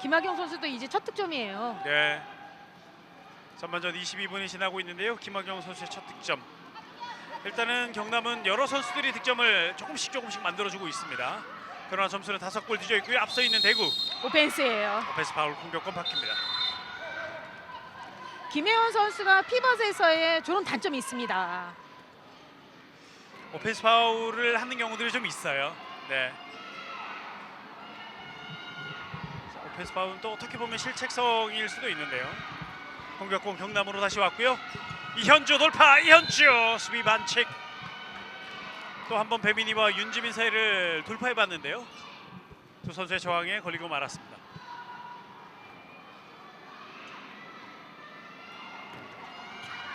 김하경 선수도 이제 첫 득점이에요. 네. 전반전 22분이 지나고 있는데요. 김학영 선수의 첫 득점. 일단은 경남은 여러 선수들이 득점을 조금씩 만들어주고 있습니다. 그러나 점수는 5골 뒤져 있고요. 앞서 있는 대구. 오펜스예요. 오펜스 파울 공격권 바뀝니다. 김혜원 선수가 피벗에서의 좋은 단점이 있습니다. 오펜스 파울을 하는 경우들이 좀 있어요. 네. 자, 오펜스 파울은 또 어떻게 보면 실책성일 수도 있는데요. 공격권 경남으로 다시 왔고요. 이현주 돌파. 이현주 수비 반칙. 또 한 번 배민이와 윤지민 사이를 돌파해봤는데요. 두 선수의 저항에 걸리고 말았습니다.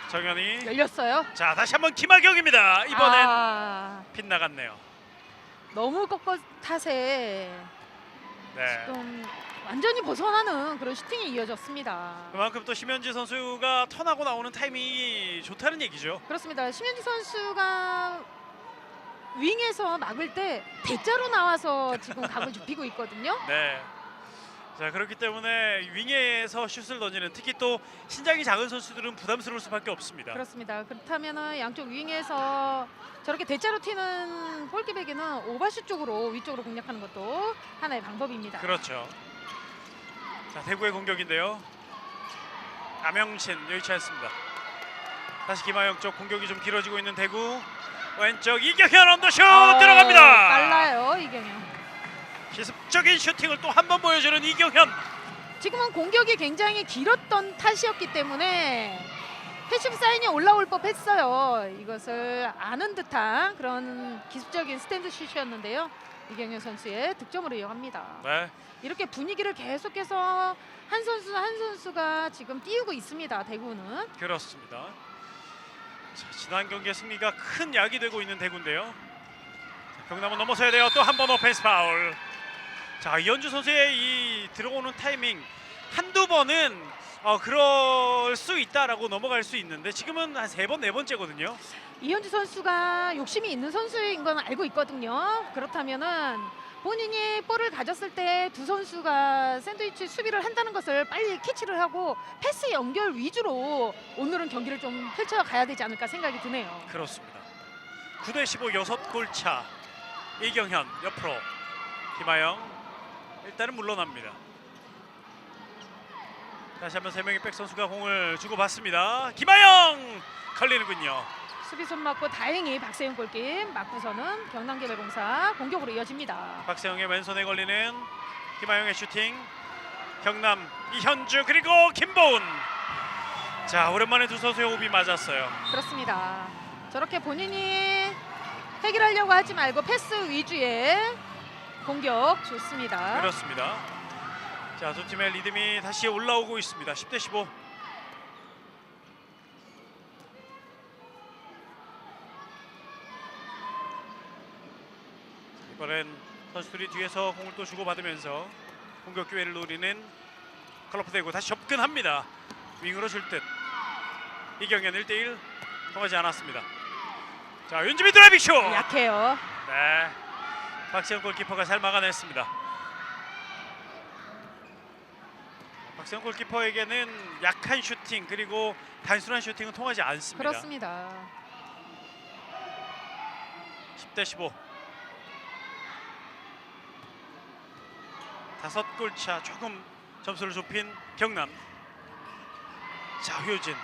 정현이. 열렸어요. 자, 다시 한번 김학영입니다. 이번엔 빗나갔네요. 너무 꺾어탓에 네. 좀 완전히 벗어나는 그런 슈팅이 이어졌습니다. 그만큼 또 심현지 선수가 턴하고 나오는 타이밍이 좋다는 얘기죠. 그렇습니다. 심현지 선수가 윙에서 막을 때 대자로 나와서 지금 각을 좁히고 있거든요. 네. 자, 그렇기 때문에 윙에서 슛을 던지는 특히 또 신장이 작은 선수들은 부담스러울 수밖에 없습니다. 그렇습니다. 그렇다면 양쪽 윙에서 저렇게 대자로 튀는 골키백에는 오버슛 쪽으로 위쪽으로 공략하는 것도 하나의 방법입니다. 그렇죠. 자, 대구의 공격인데요. 남영신 여의치 않습니다. 다시 김하영 쪽 공격이 좀 길어지고 있는 대구. 왼쪽 이경현 언더슛 들어갑니다. 빨라요 이경현. 기습적인 슈팅을 또 한 번 보여주는 이경현. 지금은 공격이 굉장히 길었던 탓이었기 때문에 패시브 사인이 올라올 법했어요. 이것을 아는 듯한 그런 기습적인 스탠드 슛이었는데요. 이경현 선수의 득점으로 이어갑니다. 네. 이렇게 분위기를 계속해서 한 선수 한 선수가 지금 띄우고 있습니다. 대구는. 그렇습니다. 자, 지난 경기의 승리가 큰 약이 되고 있는 대구인데요. 자, 경남은 넘어서야 돼요. 또 한 번 오펜스 파울. 자, 이현주 선수의 이 들어오는 타이밍 한두 번은 그럴 수 있다라고 넘어갈 수 있는데 지금은 한 3번, 4번째거든요. 이현주 선수가 욕심이 있는 선수인 건 알고 있거든요. 그렇다면은 본인이 볼을 가졌을 때 두 선수가 샌드위치 수비를 한다는 것을 빨리 캐치를 하고 패스 연결 위주로 오늘은 경기를 좀 펼쳐가야 되지 않을까 생각이 드네요. 그렇습니다. 9대15 6골 차. 이경현 옆으로 김하영 일단은 물러납니다. 다시 한번 3명의 백 선수가 공을 주고받습니다. 김하영 걸리는군요. 수비 손 맞고 다행히 박세영 골kim 맞고서는 경남개발공사 공격으로 이어집니다. 박세영의 왼손에 걸리는 김하영의 슈팅. 경남 이현주 그리고 김보은. 자, 오랜만에 두 선수의 호흡이 맞았어요. 그렇습니다. 저렇게 본인이 해결하려고 하지 말고 패스 위주의 공격 좋습니다. 그렇습니다. 자, 두 팀의 리듬이 다시 올라오고 있습니다. 10대15. 이번엔 선수들이 뒤에서 공을 또 주고받으면서 공격 기회를 노리는 컬러프 대구. 다시 접근합니다. 윙으로 줄 듯. 이경현 1대1 통하지 않았습니다. 자, 윤지민 드라이빙 슛. 약해요. 네, 박세영 골키퍼가 잘 막아냈습니다. 박세영 골키퍼에게는 약한 슈팅 그리고 단순한 슈팅은 통하지 않습니다. 그렇습니다. 10대15. 5골 차. 조금 점수를 좁힌 경남. 자, 효진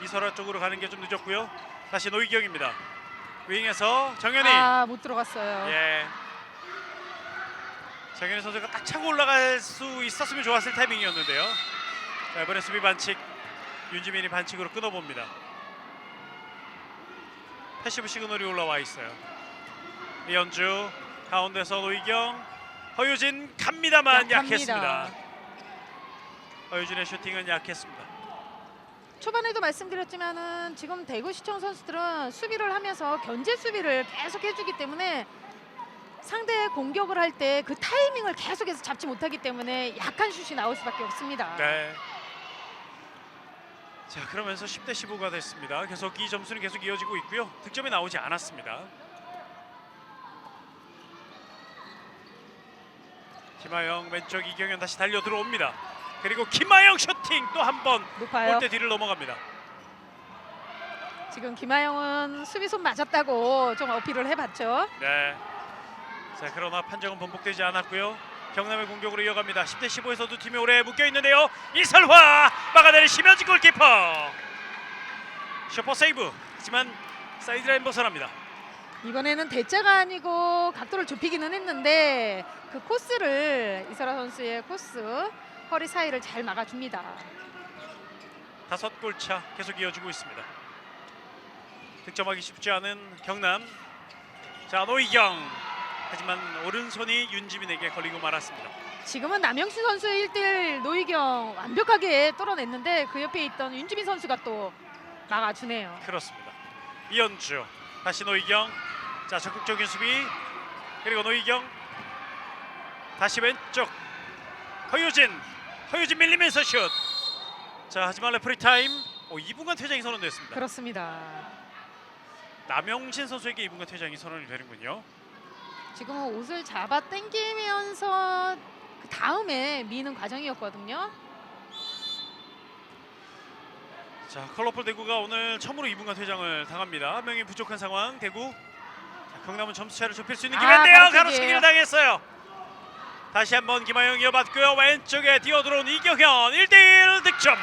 이설아 쪽으로 가는 게 좀 늦었고요. 다시 노희경입니다. 윙에서 정현이. 못 들어갔어요. 예. 정현희 선수가 딱 차고 올라갈 수 있었으면 좋았을 타이밍이었는데요. 자, 이번에 수비 반칙. 윤지민이 반칙으로 끊어봅니다. 패시브 시그널이 올라와 있어요. 이현주 가운데서 노희경. 허유진 갑니다만 약했습니다. 허유진의 슈팅은 약했습니다. 초반에도 말씀드렸지만은 지금 대구시청 선수들은 수비를 하면서 견제 수비를 계속 해주기 때문에 상대 공격을 할 때 그 타이밍을 계속해서 잡지 못하기 때문에 약한 슛이 나올 수밖에 없습니다. 네. 자, 그러면서 10대15가 됐습니다. 계속 이 점수는 계속 이어지고 있고요. 득점이 나오지 않았습니다. 김하영 왼쪽 이경현 다시 달려 들어옵니다. 그리고 김하영 슈팅 또 한 번 높아요. 골대 뒤를 넘어갑니다. 지금 김하영은 수비손 맞았다고 좀 어필을 해봤죠. 네. 자, 그러나 판정은 번복되지 않았고요. 경남의 공격으로 이어갑니다. 10대15에서 두 팀이 오래 묶여 있는데요. 이설화 막아내는 심현지 골키퍼. 슈퍼 세이브. 하지만 사이드라인 벗어납니다. 이번에는 대자가 아니고 각도를 좁히기는 했는데 그 코스를 이설아 선수의 코스 허리 사이를 잘 막아줍니다. 5골 차 계속 이어지고 있습니다. 득점하기 쉽지 않은 경남. 자, 노희경. 하지만 오른손이 윤지민에게 걸리고 말았습니다. 지금은 남영신 선수의 1대1 노희경 완벽하게 뚫어냈는데 그 옆에 있던 윤지민 선수가 또 막아주네요. 그렇습니다. 이현주 다시 노희경. 자, 적극적인 수비. 그리고 노희경 다시 왼쪽 허유진 밀리면서 슛. 자, 하지만 레프리 타임. 2분간 퇴장이 선언됐습니다. 그렇습니다. 남영신 선수에게 2분간 퇴장이 선언이 되는군요. 지금은 옷을 잡아 당기면서 그 다음에 미는 과정이었거든요. 자, 컬러풀 대구가 오늘 처음으로 2분간 퇴장을 당합니다. 한 명이 부족한 상황. 대구. 자, 경남은 점수차를 좁힐 수 있는 기회인데요. 가로채기를 당했어요. 다시 한번 김하영 이어받고요. 왼쪽에 뛰어들어온 이경현 1대1 득점.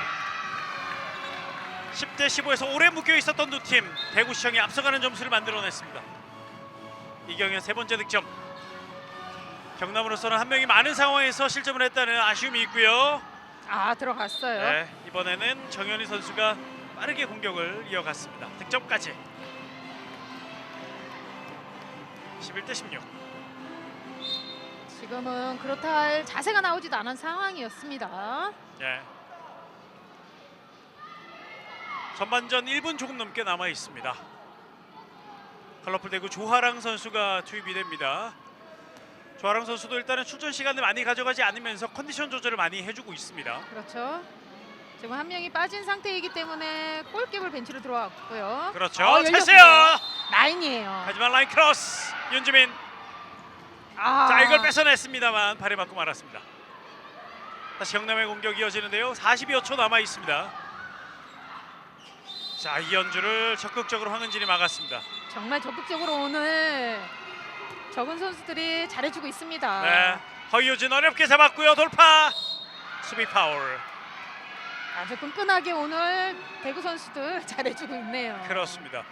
10대 15에서 오래 묶여 있었던 두 팀, 대구시청이 앞서가는 점수를 만들어냈습니다. 이경현 세 번째 득점. 경남으로서는 한 명이 많은 상황에서 실점을 했다는 아쉬움이 있고요. 들어갔어요. 네, 이번에는 정현희 선수가 빠르게 공격을 이어갔습니다. 득점까지. 11대 16. 지금은 그렇다 할 자세가 나오지도 않은 상황이었습니다. 네. 전반전 1분 조금 넘게 남아 있습니다. 컬러풀 대구 조하랑 선수가 투입이 됩니다. 조하랑 선수도 일단은 출전 시간을 많이 가져가지 않으면서 컨디션 조절을 많이 해주고 있습니다. 그렇죠. 지금 한 명이 빠진 상태이기 때문에 골키퍼 벤치로 들어왔고요. 그렇죠. 열렸어요. 찼어요. 라인이에요. 하지만 라인 크로스. 윤지민. 자, 이걸 뺏어냈습니다만 발에 맞고 말았습니다. 다시 경남의 공격이 이어지는데요. 40여 초 남아 있습니다. 자, 이연주를 적극적으로 황은진이 막았습니다. 정말 적극적으로 오늘 적은 선수들이 잘해주고 있습니다. 네, 허유진 어렵게 잡았고요. 돌파. 수비 파울. 아주 끈끈하게 오늘 대구 선수들 잘해주고 있네요. 그렇습니다.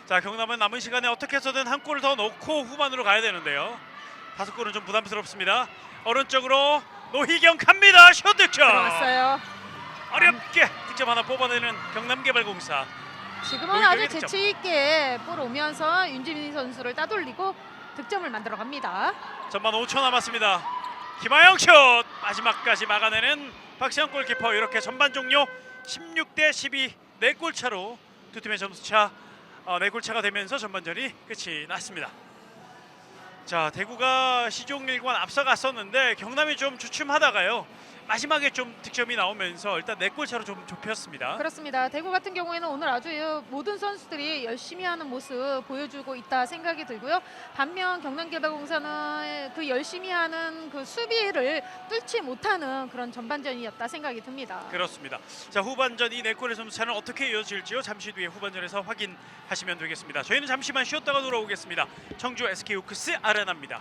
자, 경남은 남은 시간에 어떻게 해서든 한 골을 더 넣고 후반으로 가야 되는데요. 5골은 좀 부담스럽습니다. 오른쪽으로 노희경 갑니다. 슛 득점. 들어갔어요. 어렵게 득점 하나 뽑아내는 경남개발공사. 지금은 노희경의 아주 득점. 재치 있게 볼 오면서 윤지민 선수를 따돌리고 득점을 만들어 갑니다. 전반 5초 남았습니다. 김하영 슛 마지막까지 막아내는 박시영 골키퍼. 이렇게 전반 종료 16대 12 4골 차로 두 팀의 점수차 4골 차가 되면서 전반전이 끝이 났습니다. 자, 대구가 시종일관 앞서갔었는데 경남이 좀 주춤하다가요. 마지막에 좀 득점이 나오면서 일단 4골 차로 좀 좁혔습니다. 그렇습니다. 대구 같은 경우에는 오늘 아주 모든 선수들이 열심히 하는 모습 보여주고 있다 생각이 들고요. 반면 경남개발공사는 그 열심히 하는 그 수비를 뚫지 못하는 그런 전반전이었다 생각이 듭니다. 그렇습니다. 자, 후반전 이 4골의 점수차는 어떻게 이어질지요? 잠시 뒤에 후반전에서 확인하시면 되겠습니다. 저희는 잠시만 쉬었다가 돌아오겠습니다. 청주 SK호크스 아레나입니다.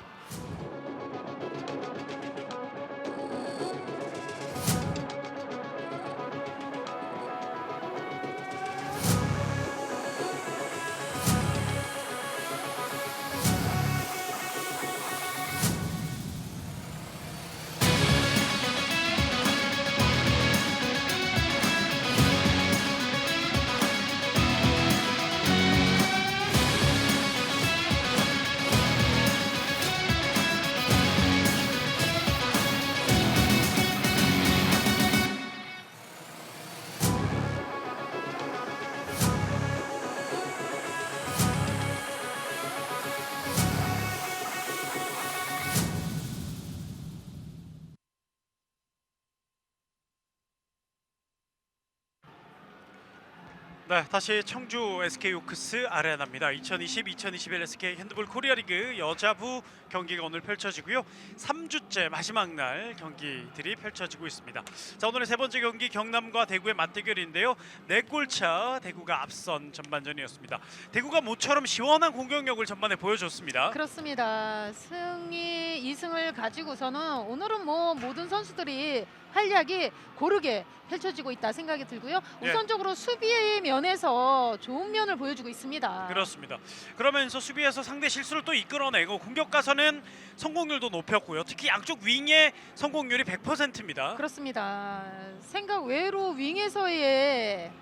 네, 다시 청주 SK호크스 아레나입니다. 2020-2021 SK 핸드볼 코리아리그 여자부 경기가 오늘 펼쳐지고요. 3주째 마지막 날 경기들이 펼쳐지고 있습니다. 자, 오늘의 세 번째 경기 경남과 대구의 맞대결인데요. 4골 차 대구가 앞선 전반전이었습니다. 대구가 모처럼 시원한 공격력을 전반에 보여줬습니다. 그렇습니다. 승리 2승을 가지고서는 오늘은 모든 선수들이 활약이 고르게 펼쳐지고 있다 생각이 들고요. 예. 우선적으로 수비 면에서 좋은 면을 보여주고 있습니다. 그렇습니다. 그러면서 수비에서 상대 실수를 또 이끌어내고 공격 가서는 성공률도 높였고요. 특히 양쪽 윙의 성공률이 100%입니다. 그렇습니다. 생각 외로 윙에서의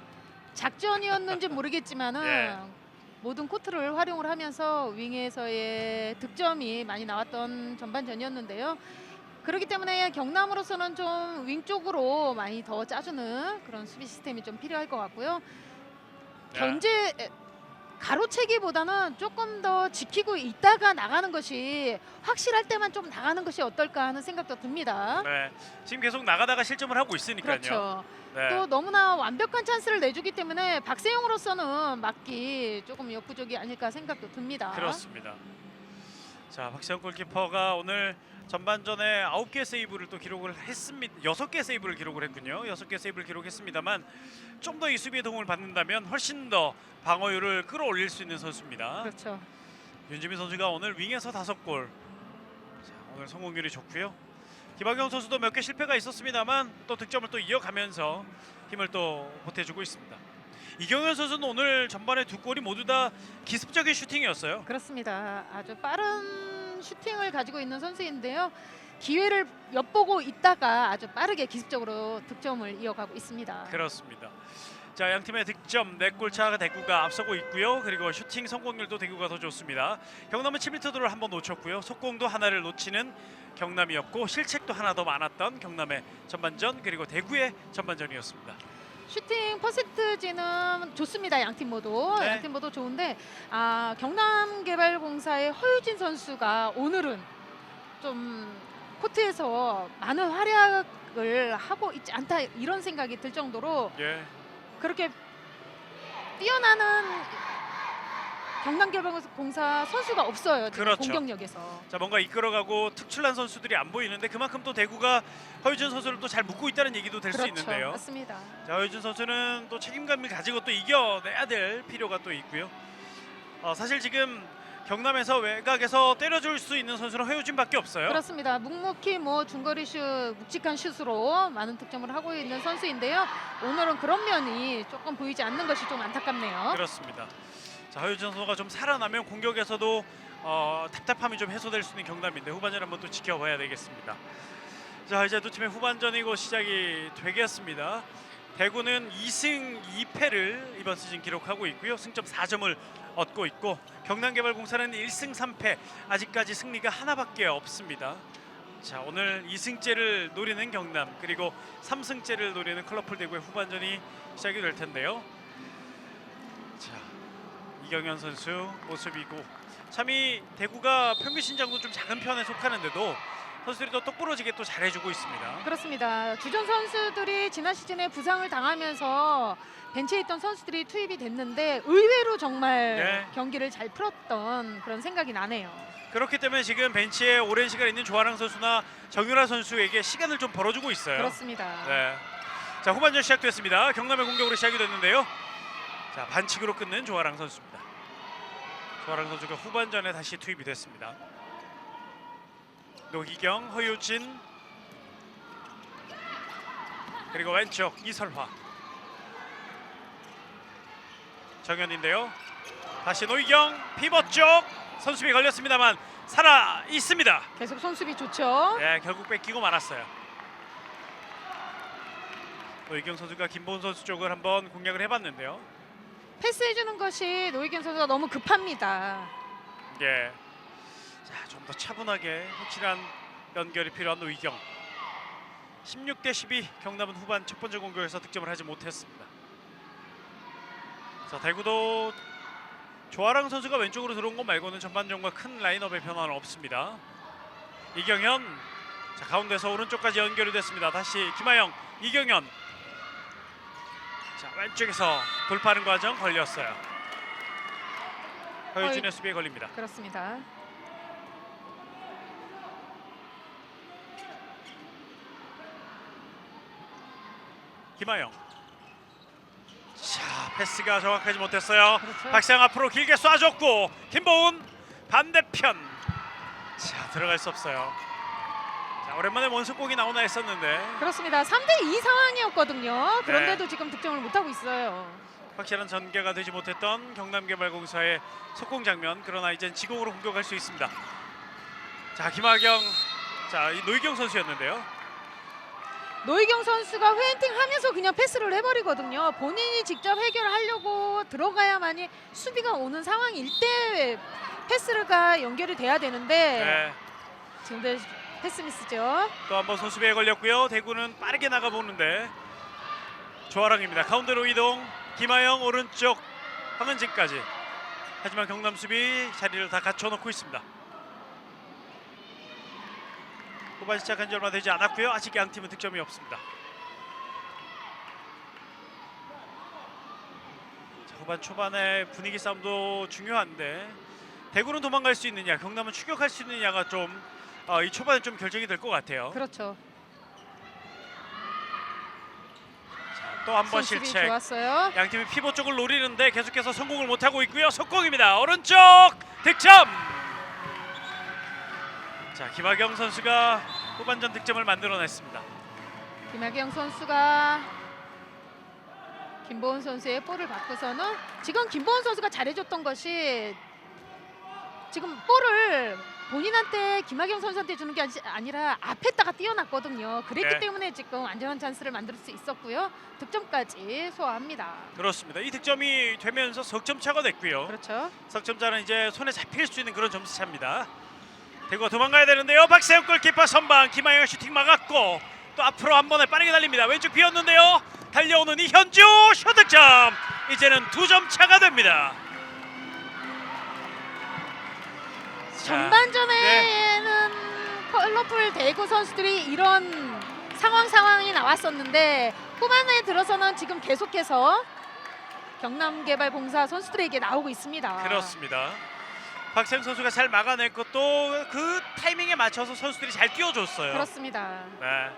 작전이었는지 모르겠지만은 예. 모든 코트를 활용을 하면서 윙에서의 득점이 많이 나왔던 전반전이었는데요. 그렇기 때문에 경남으로서는 좀 윙 쪽으로 많이 더 짜주는 그런 수비 시스템이 좀 필요할 것 같고요. 견제 가로채기보다는 조금 더 지키고 있다가 나가는 것이 확실할 때만 좀 나가는 것이 어떨까 하는 생각도 듭니다. 네, 지금 계속 나가다가 실점을 하고 있으니까요. 그렇죠. 네. 또 너무나 완벽한 찬스를 내주기 때문에 박세용으로서는 막기 조금 역부족이 아닐까 생각도 듭니다. 그렇습니다. 자, 박세영 골키퍼가 오늘 전반전에 9개 세이브를 또 기록을 했습니다. 6개 세이브를 기록을 했군요. 6개 세이브를 기록했습니다만 좀 더 이 수비의 도움을 받는다면 훨씬 더 방어율을 끌어올릴 수 있는 선수입니다. 그렇죠. 윤지민 선수가 오늘 윙에서 5골. 자, 오늘 성공률이 좋고요. 김학영 선수도 몇 개 실패가 있었습니다만 또 득점을 또 이어가면서 힘을 또 보태주고 있습니다. 이경현 선수는 오늘 전반에 두 골이 모두 다 기습적인 슈팅이었어요. 그렇습니다. 아주 빠른 슈팅을 가지고 있는 선수인데요. 기회를 엿보고 있다가 아주 빠르게 기습적으로 득점을 이어가고 있습니다. 그렇습니다. 자, 양 팀의 득점 4골 차가 대구가 앞서고 있고요. 그리고 슈팅 성공률도 대구가 더 좋습니다. 경남은 7m 도를 한번 놓쳤고요. 속공도 하나를 놓치는 경남이었고 실책도 하나 더 많았던 경남의 전반전 그리고 대구의 전반전이었습니다. 슈팅 퍼센트지는 좋습니다. 양팀 모두. 네. 양팀 모두 좋은데 경남개발공사의 허유진 선수가 오늘은 좀 코트에서 많은 활약을 하고 있지 않다 이런 생각이 들 정도로 예. 그렇게 뛰어나는 경남개발공사 선수가 없어요. 지금 그렇죠. 공격력에서. 자, 뭔가 이끌어가고 특출난 선수들이 안 보이는데 그만큼 또 대구가 허유준 선수를 또 잘 묶고 있다는 얘기도 될 수 그렇죠. 있는데요. 맞습니다. 자, 허유준 선수는 또 책임감을 가지고 또 이겨내야 될 필요가 또 있고요. 사실 지금 경남에서 외곽에서 때려줄 수 있는 선수는 허유준밖에 없어요. 그렇습니다. 묵묵히 뭐 중거리 슛, 묵직한 슛으로 많은 득점을 하고 있는 선수인데요. 오늘은 그런 면이 조금 보이지 않는 것이 좀 안타깝네요. 그렇습니다. 자, 허유준 선수가 좀 살아나면 공격에서도 답답함이 좀 해소될 수 있는 경남인데 후반전 한번 또 지켜봐야 되겠습니다. 자, 이제 두 팀의 후반전이고 시작이 되겠습니다. 대구는 2승 2패를 이번 시즌 기록하고 있고요. 승점 4점을 얻고 있고 경남개발공사는 1승 3패 아직까지 승리가 하나밖에 없습니다. 자, 오늘 2승째를 노리는 경남 그리고 3승째를 노리는 컬러풀 대구의 후반전이 시작이 될 텐데요. 자, 이경현 선수 모습이고 참 이 대구가 평균 신장도 좀 작은 편에 속하는데도 선수들이 더 똑부러지게 또 잘해주고 있습니다. 그렇습니다. 주전 선수들이 지난 시즌에 부상을 당하면서 벤치에 있던 선수들이 투입이 됐는데 의외로 정말 네. 경기를 잘 풀었던 그런 생각이 나네요. 그렇기 때문에 지금 벤치에 오랜 시간 있는 조아랑 선수나 정유라 선수에게 시간을 좀 벌어주고 있어요. 그렇습니다. 네. 자, 후반전 시작됐습니다. 경남의 공격으로 시작이 됐는데요. 자, 반칙으로 끊는 조아랑 선수입니다. 조아랑 선수가 후반전에 다시 투입이 됐습니다. 노희경, 허유진 그리고 왼쪽 이설화 정현인데요. 다시 노희경 피벗 쪽 선수비 걸렸습니다만 살아 있습니다. 계속 손수비 좋죠. 네, 결국 뺏기고 말았어요. 노희경 선수가 김보은 선수 쪽을 한번 공략을 해봤는데요. 패스해주는 것이 노희경 선수가 너무 급합니다. 예. 자, 좀 더 차분하게 확실한 연결이 필요한 노희경. 16대 12 경남은 후반 첫 번째 공격에서 득점을 하지 못했습니다. 자, 대구도 조아랑 선수가 왼쪽으로 들어온 것 말고는 전반전과 큰 라인업의 변화는 없습니다. 이경현, 자, 가운데서 오른쪽까지 연결이 됐습니다. 다시 김하영, 이경현. 자, 왼쪽에서 돌파하는 과정 걸렸어요. 허유진의 수비에 걸립니다. 그렇습니다. 김하영. 자, 패스가 정확하지 못했어요. 그렇죠. 박상 앞으로 길게 쏴줬고 김보은 반대편. 자, 들어갈 수 없어요. 자, 오랜만에 원수공이 나오나 했었는데 그렇습니다. 3대2 상황이었거든요. 그런데도 네. 지금 득점을 못하고 있어요. 확실한 전개가 되지 못했던 경남개발공사의 속공 장면. 그러나 이젠 지공으로 공격할 수 있습니다. 자, 김하경. 자, 이 노희경 선수였는데요. 노희경 선수가 회인팅 하면서 그냥 패스를 해버리거든요. 본인이 직접 해결하려고 들어가야만이 수비가 오는 상황일 때 패스가 연결이 돼야 되는데 네. 지금 패스 미스죠. 또 한번 손수비에 걸렸고요. 대구는 빠르게 나가보는데 조아랑입니다. 가운데로 이동. 김하영 오른쪽 황은진까지. 하지만 경남 수비 자리를 다 갖춰놓고 있습니다. 후반 시작한 지 얼마 되지 않았고요. 아직 양 팀은 득점이 없습니다. 자, 후반 초반에 분위기 싸움도 중요한데 대구는 도망갈 수 있느냐, 경남은 추격할 수 있느냐가 좀 이 초반에 좀 결정이 될 것 같아요. 그렇죠. 또 한 번 수비 실책. 좋았어요. 양 팀이 피봇 쪽을 노리는데 계속해서 성공을 못하고 있고요. 속공입니다. 오른쪽 득점. 자, 김하경 선수가 후반전 득점을 만들어냈습니다. 김하경 선수가 김보은 선수의 볼을 받고서는 지금 김보은 선수가 잘해줬던 것이 지금 볼을 본인한테 김학영 선수한테 주는 게 아니라 앞에다가 띄워놨거든요. 그랬기 네. 때문에 지금 안전한 찬스를 만들 수 있었고요. 득점까지 소화합니다. 그렇습니다. 이 득점이 되면서 석점 차가 됐고요. 그렇죠. 석점차는 이제 손에 잡힐 수 있는 그런 점수 차입니다. 대구가 도망가야 되는데요. 박세영 골키퍼 선방, 김하영 슈팅 막았고 또 앞으로 한 번에 빠르게 달립니다. 왼쪽 비었는데요. 달려오는 이현주 슛 득점. 이제는 2점 차가 됩니다. 전반전에는 컬러풀 대구 선수들이 이런 상황이 나왔었는데 후반에 들어서는 지금 계속해서 경남개발공사 선수들에게 나오고 있습니다. 그렇습니다. 박세영 선수가 잘 막아냈고 또 그 타이밍에 맞춰서 선수들이 잘 뛰어줬어요. 그렇습니다. 네.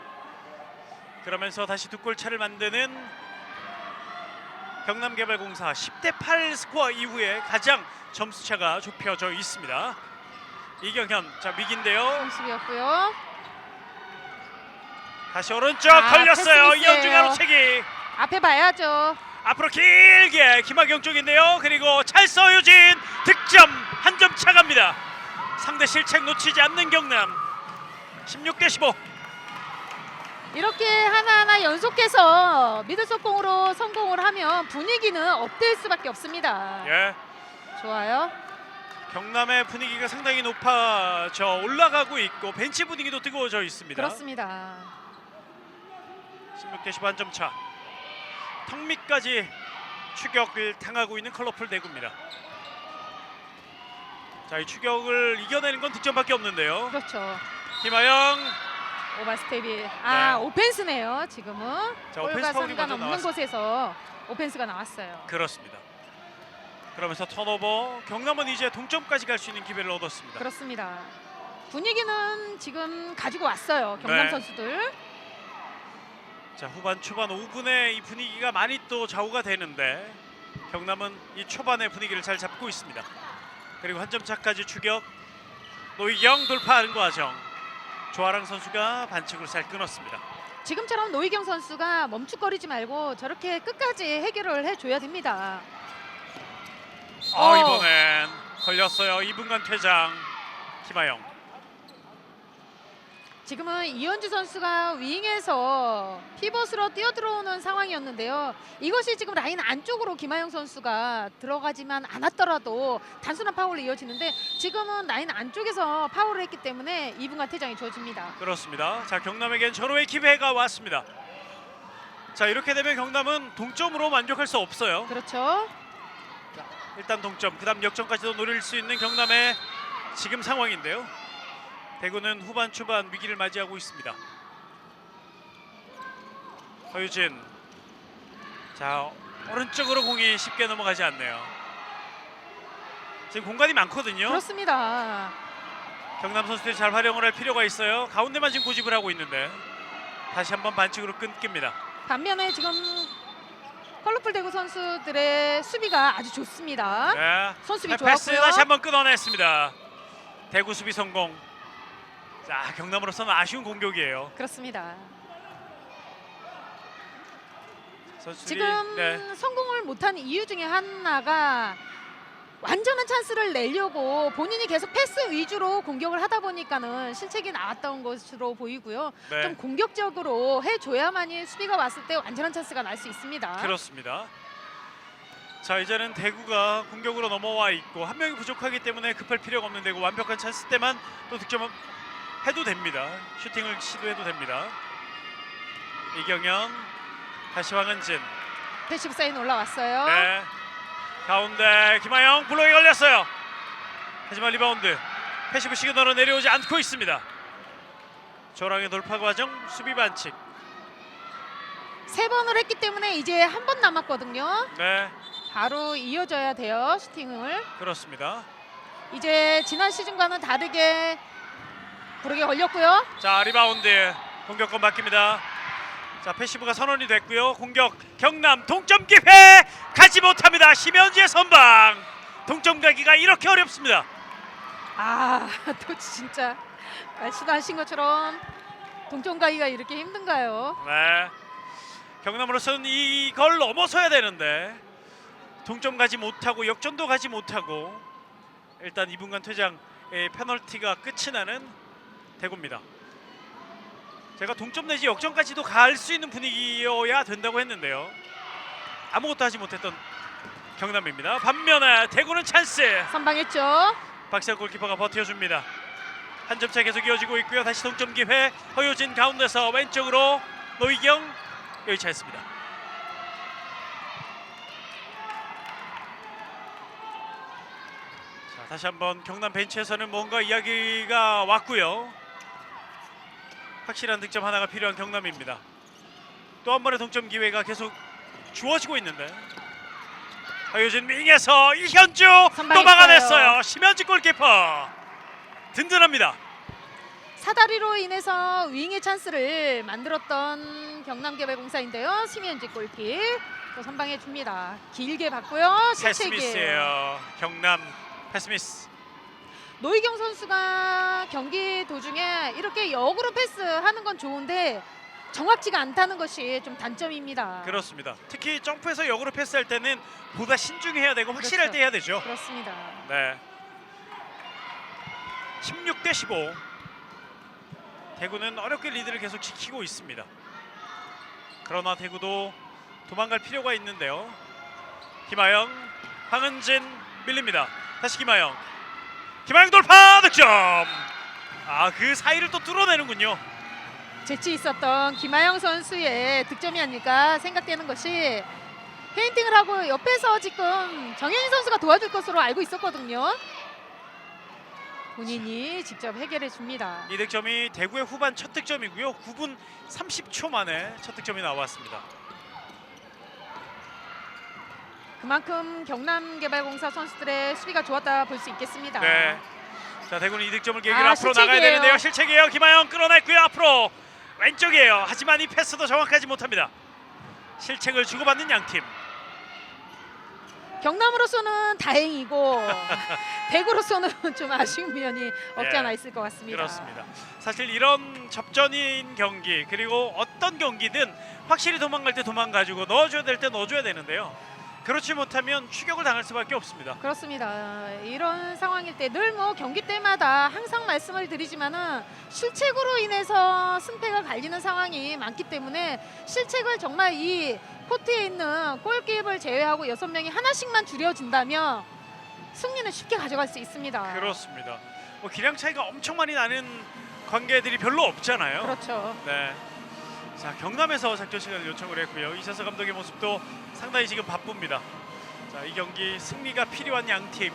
그러면서 다시 2골 차를 만드는 경남개발공사 10대8 스코어 이후에 가장 점수차가 좁혀져 있습니다. 이경현, 자 위기인데요. 선수였고요. 다시 오른쪽 아, 걸렸어요. 패스 미스예요. 이현주 가로채기. 앞에 봐야죠. 앞으로 길게 김학영 쪽인데요. 그리고 찰서유진 득점 한 점 차갑니다. 상대 실책 놓치지 않는 경남 16대15. 이렇게 하나하나 연속해서 미들석공으로 성공을 하면 분위기는 업될 수밖에 없습니다. 예. 좋아요. 경남의 분위기가 상당히 높아져 올라가고 있고 벤치 분위기도 뜨거워져 있습니다. 그렇습니다. 16대15 한 점 차. 턱밑까지 추격을 당하고 있는 컬러풀 대구입니다. 자, 이 추격을 이겨내는 건 득점밖에 없는데요. 그렇죠. 김하영. 오바스텝이 네. 오펜스네요. 지금은 자, 골과 오펜스 파울이 먼저 상관없는 나왔습니다. 곳에서 오펜스가 나왔어요. 그렇습니다. 그러면서 턴오버. 경남은 이제 동점까지 갈 수 있는 기회를 얻었습니다. 그렇습니다. 분위기는 지금 가지고 왔어요. 경남 네. 선수들. 자, 후반 초반 5분에 이 분위기가 많이 또 좌우가 되는데 경남은 이 초반의 분위기를 잘 잡고 있습니다. 그리고 한 점 차까지 추격. 노희경 돌파하는 과정. 조아랑 선수가 반칙으로 잘 끊었습니다. 지금처럼 노희경 선수가 멈칫거리지 말고 저렇게 끝까지 해결을 해줘야 됩니다. 이번엔 걸렸어요. 2분간 퇴장. 김하영. 지금은 이현주 선수가 윙에서 피벗으로 뛰어들어오는 상황이었는데요. 이것이 지금 라인 안쪽으로 김하영 선수가 들어가지만 않았더라도 단순한 파울로 이어지는데 지금은 라인 안쪽에서 파울을 했기 때문에 2분간 퇴장이 주어집니다. 그렇습니다. 자, 경남에겐 절호의 기회가 왔습니다. 자, 이렇게 되면 경남은 동점으로 만족할 수 없어요. 그렇죠. 일단 동점, 그다음 역전까지도 노릴 수 있는 경남의 지금 상황인데요. 대구는 후반 초반 위기를 맞이하고 있습니다. 허유진. 자, 오른쪽으로 공이 쉽게 넘어가지 않네요. 지금 공간이 많거든요. 그렇습니다. 경남 선수들이 잘 활용을 할 필요가 있어요. 가운데만 지금 고집을 하고 있는데 다시 한번 반칙으로 끊깁니다. 반면에 지금 컬러풀 대구 선수들의 수비가 아주 좋습니다. 네. 손수비 패스 좋았고요. 다시 한번 끊어냈습니다. 대구 수비 성공. 자, 경남으로서는 아쉬운 공격이에요. 그렇습니다. 선수들이 지금 성공을 못한 이유 중에 하나가 완전한 찬스를 내려고 본인이 계속 패스 위주로 공격을 하다 보니까는 실책이 나왔던 것으로 보이고요. 네. 좀 공격적으로 해줘야만이 수비가 왔을 때 완전한 찬스가 날 수 있습니다. 그렇습니다. 자, 이제는 대구가 공격으로 넘어와 있고 한 명이 부족하기 때문에 급할 필요가 없는 대구. 완벽한 찬스 때만 또 득점을 해도 됩니다. 슈팅을 시도해도 됩니다. 이경영, 다시 황은진. 패시브 사인 올라왔어요. 네. 가운데 김하영 블록에 걸렸어요. 하지만 리바운드. 패시브 시그널은 내려오지 않고 있습니다. 조랑의 돌파 과정 수비 반칙. 3번을 했기 때문에 이제 한 번 남았거든요. 네, 바로 이어져야 돼요. 슈팅을. 그렇습니다. 이제 지난 시즌과는 다르게 부르게 걸렸고요. 자, 리바운드. 공격권 바뀝니다. 자, 패시브가 선언이 됐고요. 공격 경남 동점 기회 가지 못합니다. 심현지의 선방. 동점 가기가 이렇게 어렵습니다. 또 진짜 말씀하신 것처럼 동점 가기가 이렇게 힘든가요? 네. 경남으로서는 이걸 넘어서야 되는데 동점 가지 못하고 역전도 가지 못하고 일단 2분간 퇴장의 페널티가 끝이 나는 대구입니다. 제가 동점 내지 역전까지도 갈 수 있는 분위기여야 된다고 했는데요. 아무것도 하지 못했던 경남입니다. 반면에 대구는 찬스. 선방했죠. 박세혁 골키퍼가 버텨줍니다. 한 점 차 계속 이어지고 있고요. 다시 동점 기회. 허효진 가운데서 왼쪽으로 노희경 여의치 않습니다. 자, 다시 한번 경남 벤치에서는 뭔가 이야기가 왔고요. 확실한 득점 하나가 필요한 경남입니다. 또 한 번의 동점 기회가 계속 주어지고 있는데 허효진 윙에서 이현주 또 선방했어요. 막아냈어요. 심현주 골키퍼 든든합니다. 사다리로 인해서 윙의 찬스를 만들었던 경남개발공사인데요. 심현지 골킥 또 선방해 줍니다. 길게 받고요. 실책이에요. 패스미스예요. 경남 패스미스. 노희경 선수가 경기 도중에 이렇게 역으로 패스하는 건 좋은데 정확지가 않다는 것이 좀 단점입니다. 그렇습니다. 특히 점프해서 역으로 패스할 때는 보다 신중해야 되고 확실할 그렇죠. 때 해야 되죠. 그렇습니다. 네. 16대 15. 대구는 어렵게 리드를 계속 지키고 있습니다. 그러나 대구도 도망갈 필요가 있는데요. 김하영, 황은진 밀립니다. 다시 김하영. 김하영 돌파 득점. 그 사이를 또 뚫어내는군요. 재치 있었던 김하영 선수의 득점이 아닐까 생각되는 것이 페인팅을 하고 옆에서 지금 정현인 선수가 도와줄 것으로 알고 있었거든요. 본인이 직접 해결해 줍니다. 이 득점이 대구의 후반 첫 득점이고요. 9분 30초 만에 첫 득점이 나왔습니다. 그만큼 경남개발공사 선수들의 수비가 좋았다 볼 수 있겠습니다. 네. 자, 대구는 이 득점을 계기로 앞으로 실책이에요. 나가야 되는데요. 실책이에요. 김하영 끌어냈고요. 앞으로 왼쪽이에요. 하지만 이 패스도 정확하지 못합니다. 실책을 주고받는 양팀. 경남으로서는 다행이고 대구로서는 좀 아쉬운 면이 없지 않아 있을 것 같습니다. 그렇습니다. 사실 이런 접전인 경기 그리고 어떤 경기든 확실히 도망갈 때 도망가지고 넣어줘야 될 때 넣어줘야 되는데요. 그렇지 못하면 추격을 당할 수밖에 없습니다. 그렇습니다. 이런 상황일 때 늘 뭐 경기 때마다 항상 말씀을 드리지만은 실책으로 인해서 승패가 갈리는 상황이 많기 때문에 실책을 정말 이 코트에 있는 골키퍼를 제외하고 6명이 하나씩만 줄여진다면 승리는 쉽게 가져갈 수 있습니다. 그렇습니다. 뭐 기량 차이가 엄청 많이 나는 관계들이 별로 없잖아요. 그렇죠. 네. 자, 경남에서 작전 시간을 요청을 했고요. 이사서 감독의 모습도 상당히 지금 바쁩니다. 자, 이 경기 승리가 필요한 양팀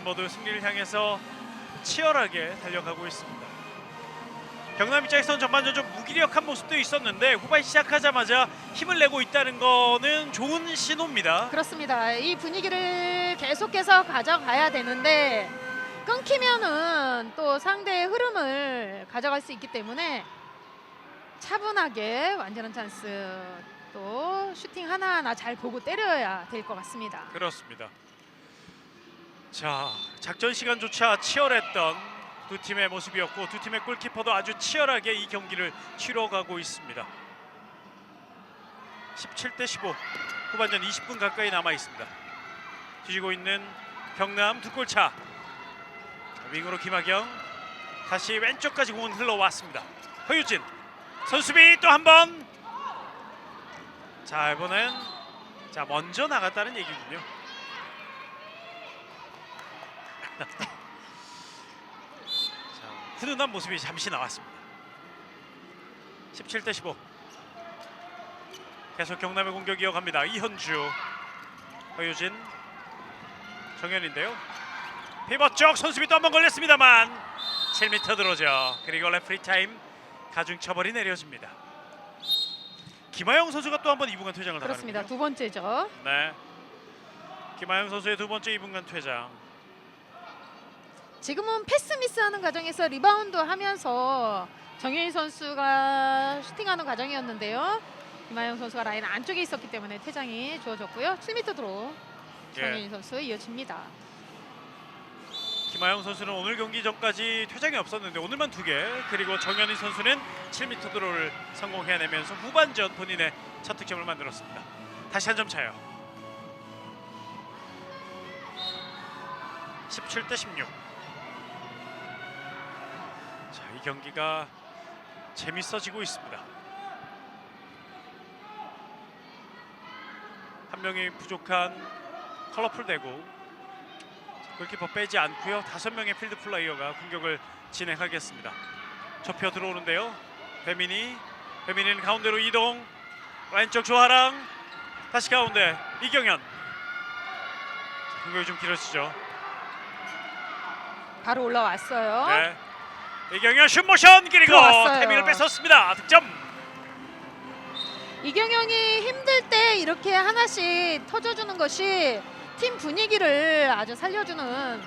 모두 승리를 향해서 치열하게 달려가고 있습니다. 경남 입장에서는 전반적으로 좀 무기력한 모습도 있었는데 후반 시작하자마자 힘을 내고 있다는 거는 좋은 신호입니다. 그렇습니다. 이 분위기를 계속해서 가져가야 되는데 끊기면은 또 상대의 흐름을 가져갈 수 있기 때문에 차분하게 완전한 찬스 또 슈팅 하나하나 잘 보고 때려야 될 것 같습니다. 그렇습니다. 자, 작전 시간조차 치열했던 두 팀의 모습이었고 두 팀의 골키퍼도 아주 치열하게 이 경기를 치러가고 있습니다. 17대 15 후반전 20분 가까이 남아 있습니다. 뒤지고 있는 경남 두 골 차. 윙으로 김하경 다시 왼쪽까지 공은 흘러왔습니다. 허유진 선수비 또 한 번. 자, 이번엔 먼저 나갔다는 얘기군요. 자, 훈훈한 모습이 잠시 나왔습니다. 17대 15 계속 경남의 공격 이어갑니다. 이현주, 허유진, 정현인데요. 피벗 쪽 선수비 또 한 번 걸렸습니다만 7m 들어오죠. 그리고 레프리 타임 가중 처벌이 내려집니다. 김하영 선수가 또 한 번 2분간 퇴장을 그렇습니다. 당하는군요. 두 번째죠. 네, 김하영 선수의 두 번째 2분간 퇴장. 지금은 패스 미스하는 과정에서 리바운드 하면서 정현희 선수가 슈팅하는 과정이었는데요. 김하영 선수가 라인 안쪽에 있었기 때문에 퇴장이 주어졌고요. 7m 드로 정현희 선수 이어집니다. 김하영 선수는 오늘 경기 전까지 퇴장이 없었는데 오늘만 2개, 그리고 정현희 선수는 7m 드로우를 성공해내면서 후반전 본인의 첫 득점을 만들었습니다. 다시 한 점 차요. 17대 16. 자, 이 경기가 재밌어지고 있습니다. 한 명이 부족한 컬러풀 대구. 골키퍼 빼지 않고요. 5명의 필드 플레이어가 공격을 진행하겠습니다. 좁혀 들어오는데요. 배민이는 가운데로 이동. 왼쪽 조하랑 다시 가운데 이경현. 공격이 좀 길어지죠. 바로 올라왔어요. 네. 이경현 슛모션 그리고 들어왔어요. 태민을 뺏었습니다. 득점. 이경영이 힘들 때 이렇게 하나씩 터져주는 것이 팀 분위기를 아주 살려주는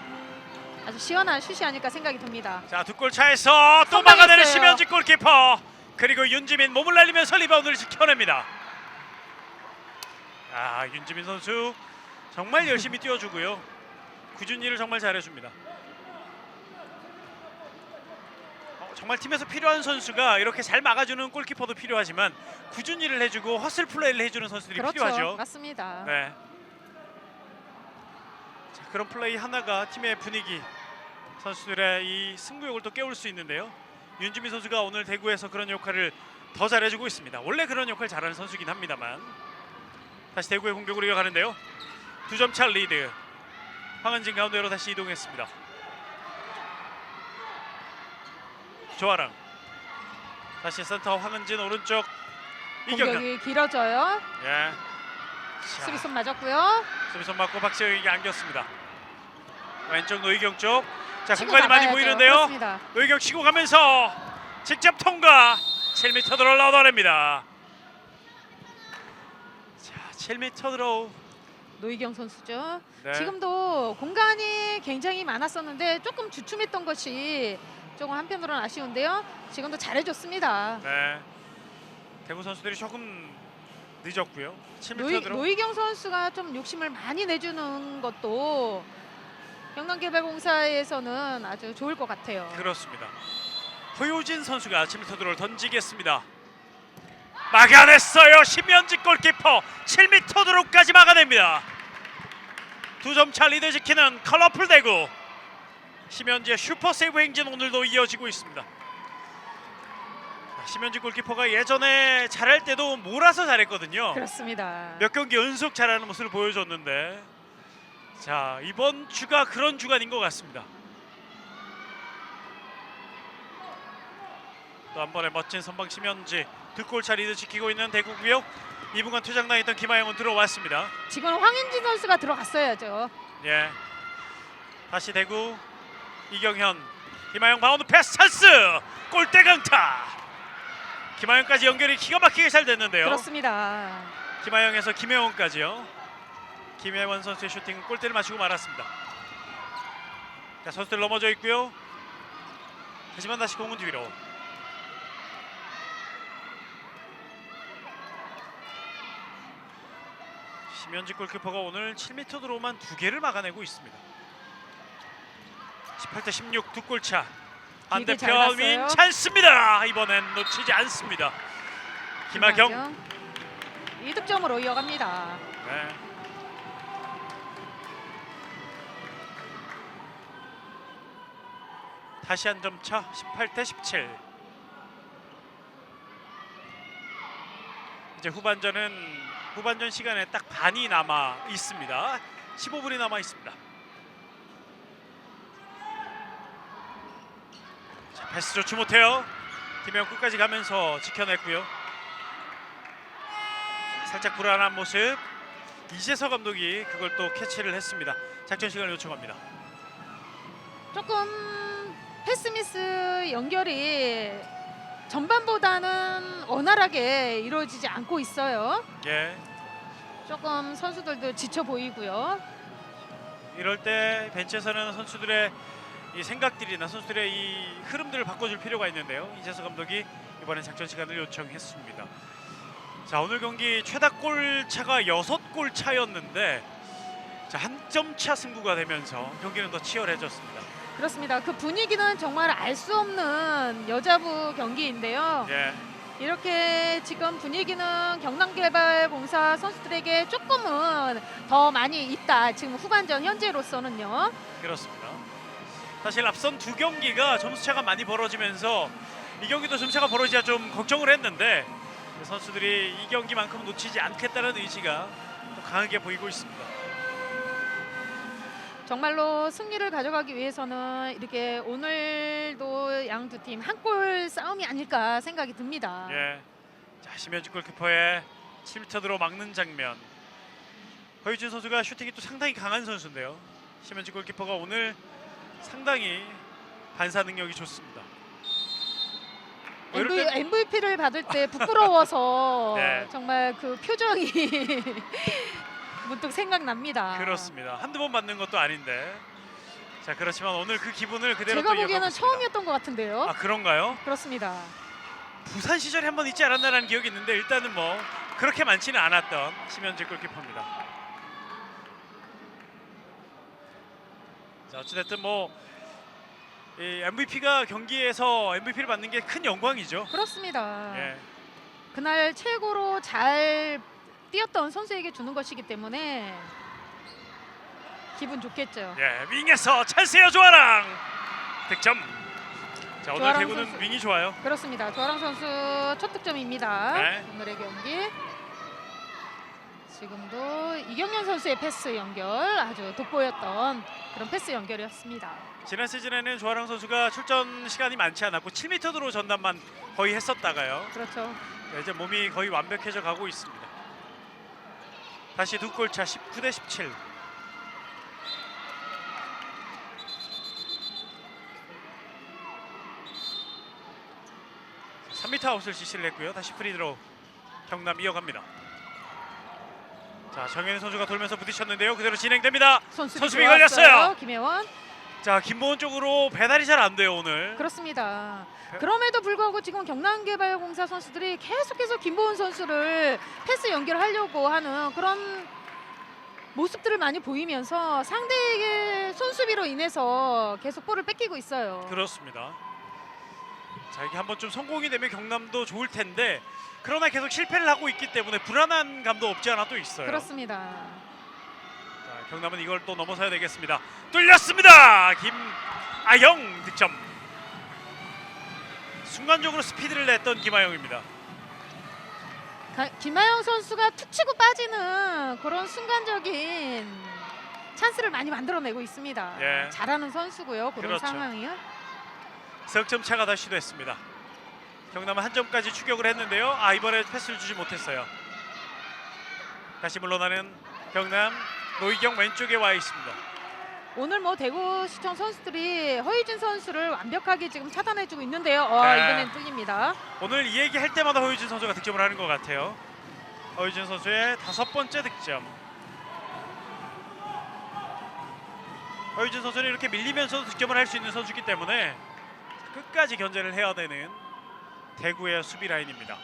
아주 시원한 슛이 아닐까 생각이 듭니다. 자, 2골 차에서 또 선방했어요. 막아내는 심현지 골키퍼. 그리고 윤지민 몸을 날리면서 리바운드를 지켜냅니다. 아, 윤지민 선수 정말 열심히 뛰어주고요. 꾸준히 일을 정말 잘해줍니다. 정말 팀에서 필요한 선수가 이렇게 잘 막아주는 골키퍼도 필요하지만 꾸준히 일을 해주고 허슬 플레이를 해주는 선수들이 그렇죠. 필요하죠. 맞습니다. 네. 자, 그런 플레이 하나가 팀의 분위기, 선수들의 이 승부욕을 또 깨울 수 있는데요. 윤지민 선수가 오늘 대구에서 그런 역할을 더 잘해주고 있습니다. 원래 그런 역할 잘하는 선수긴 합니다만. 다시 대구의 공격으로 이어가는데요. 2점 차 리드. 황은진 가운데로 다시 이동했습니다. 조아랑 다시 센터 황은진 오른쪽 이경현. 공격이 길어져요. 예. 수비손 맞았고요. 수비손 맞고 박재영에게 안겼습니다. 왼쪽 노희경 쪽. 자, 치고 공간이 많이 나가야죠. 보이는데요. 그렇습니다. 노희경 치고 가면서 직접 통과. 7m 드로우 얻어냅니다. 자, 7m 드로우. 노희경 선수죠. 네. 지금도 공간이 굉장히 많았었는데 조금 주춤했던 것이 조금 한편으로는 아쉬운데요. 지금도 잘해줬습니다. 네. 대구 선수들이 조금 늦었고요. 7m 드로우. 노희경 선수가 좀 욕심을 많이 내주는 것도 경남개발공사에서는 아주 좋을 것 같아요. 그렇습니다. 허효진 선수가 7m 드로우를 던지겠습니다. 막아냈어요. 심현지 골키퍼 7m 드로우까지 막아냅니다. 2점 차 리드 지키는 컬러풀 대구. 심현지의 슈퍼 세이브 행진 오늘도 이어지고 있습니다. 심현지 골키퍼가 예전에 잘할 때도 몰아서 잘했거든요. 그렇습니다. 몇 경기 연속 잘하는 모습을 보여줬는데, 자, 이번 주가 그런 주가 아닌 것 같습니다. 또 한 번의 멋진 선방 심현지. 2골 차 리드 지키고 있는 대구고요. 2분간 퇴장당했던 김하영은 들어왔습니다. 지금 황인진 선수가 들어갔어야죠. 예. 다시 대구 이경현. 김하영 바운드 패스 찬스. 골대 강타. 김하영까지 연결이 기가 막히게 잘 됐는데요. 그렇습니다. 김하영에서 김혜원까지요. 김혜원 선수의 슈팅은 골대를 맞추고 말았습니다. 자, 선수들 넘어져 있고요. 하지만 다시 공은 뒤로. 심현지 골키퍼가 오늘 7m 드로우만 2개를 막아내고 있습니다. 18대 16 2골 차. 반대편 윈 찬스입니다. 이번엔 놓치지 않습니다. 김하경. 2득점으로 이어갑니다. 네. 다시 한 점 차. 18대 17. 이제 후반전 시간에 딱 반이 남아 있습니다. 15분이 남아 있습니다. 자, 패스 좋지 못해요. 김혜영 끝까지 가면서 지켜냈고요. 살짝 불안한 모습. 이재서 감독이 그걸 또 캐치를 했습니다. 작전 시간을 요청합니다. 조금 패스미스 연결이 전반보다는 원활하게 이루어지지 않고 있어요. 예. 조금 선수들도 지쳐 보이고요. 이럴 때 벤치에서는 선수들의 이 생각들이나 선수들의 이 흐름들을 바꿔줄 필요가 있는데요. 이재서 감독이 이번엔 작전 시간을 요청했습니다. 자, 오늘 경기 최다 골 차가 6골 차였는데 자, 한 점 차 승부가 되면서 경기는 더 치열해졌습니다. 그렇습니다. 그 분위기는 정말 알 수 없는 여자부 경기인데요. 예, 이렇게 지금 분위기는 경남개발공사 선수들에게 조금은 더 많이 있다. 지금 후반전 현재로서는요. 그렇습니다. 사실 앞선 두 경기가 점수차가 많이 벌어지면서 이 경기도 점수차가 벌어지자 좀 걱정을 했는데 선수들이 이 경기만큼 놓치지 않겠다는 의지가 또 강하게 보이고 있습니다. 정말로 승리를 가져가기 위해서는 이렇게 오늘도 양 두 팀 한 골 싸움이 아닐까 생각이 듭니다. 예, 자, 심현주 골키퍼의 7m드로 막는 장면. 허유진 선수가 슈팅이 또 상당히 강한 선수인데요. 심현주 골키퍼가 오늘 상당히 반사 능력이 좋습니다. 이럴 때- MVP를 받을 때 부끄러워서 네. 정말 그 표정이 문득 생각납니다. 그렇습니다. 한두 번 받는 것도 아닌데. 자, 그렇지만 오늘 그 기분을 그대로 제가 또 보기에는 이어가고 있습니다. 처음이었던 것 같은데요. 아, 그런가요? 그렇습니다. 부산 시절에 한 번 있지 않았나라는 기억이 있는데 일단은 뭐 그렇게 많지는 않았던 심현재 골키퍼입니다. 자, 어찌됐든 뭐 이 MVP가 경기에서 MVP를 받는 게 큰 영광이죠. 그렇습니다. 예, 그날 최고로 잘 뛰었던 선수에게 주는 것이기 때문에 기분 좋겠죠. 예, 윙에서 찰스요 조아랑 득점. 자, 오늘 조아랑 대구는 선수. 윙이 좋아요. 그렇습니다. 조아랑 선수 첫 득점입니다. 네. 오늘의 경기. 지금도 이경현 선수의 패스 연결 아주 돋보였던 그런 패스 연결이었습니다. 지난 시즌에는 조아랑 선수가 출전 시간이 많지 않았고 7m드로 전담만 거의 했었다가요. 그렇죠. 이제 몸이 거의 완벽해져 가고 있습니다. 다시 두 골차 19대 17. 자, 3m 아웃을 지시를 했고요. 다시 프리드로 경남 이어갑니다. 자, 정현 선수가 돌면서 부딪혔는데요. 그대로 진행됩니다. 선수비 좋았어요. 걸렸어요. 김혜원. 자, 김보은 쪽으로 배달이 잘 안 돼요 오늘. 그렇습니다. 그럼에도 불구하고 지금 경남개발공사 선수들이 계속해서 김보은 선수를 패스 연결하려고 하는 그런 모습들을 많이 보이면서 상대에게 손수비로 인해서 계속 볼을 뺏기고 있어요. 그렇습니다. 자, 이게 한번 좀 성공이 되면 경남도 좋을 텐데 그러나 계속 실패를 하고 있기 때문에 불안한 감도 없지 않아 또 있어요. 그렇습니다. 자, 경남은 이걸 또 넘어서야 되겠습니다. 뚫렸습니다. 김아영 득점. 순간적으로 스피드를 냈던 김아영입니다. 김하영 선수가 툭 치고 빠지는 그런 순간적인 찬스를 많이 만들어내고 있습니다. 예. 잘하는 선수고요. 그런 그렇죠. 상황이요. 석점 차가 다시 시도했습니다. 경남은 한 점까지 추격을 했는데요. 아, 이번에 패스를 주지 못했어요. 다시 물러나는 경남. 노희경 왼쪽에 와 있습니다. 오늘 뭐 대구시청 선수들이 허유진 선수를 완벽하게 지금 차단해주고 있는데요. 네. 이번엔 뚫립니다. 오늘 이 얘기 할 때마다 허유진 선수가 득점을 하는 것 같아요. 허유진 선수의 5번째 득점. 허유진 선수는 이렇게 밀리면서도 득점을 할 수 있는 선수이기 때문에 끝까지 견제를 해야 되는 대구의 수비 라인입니다.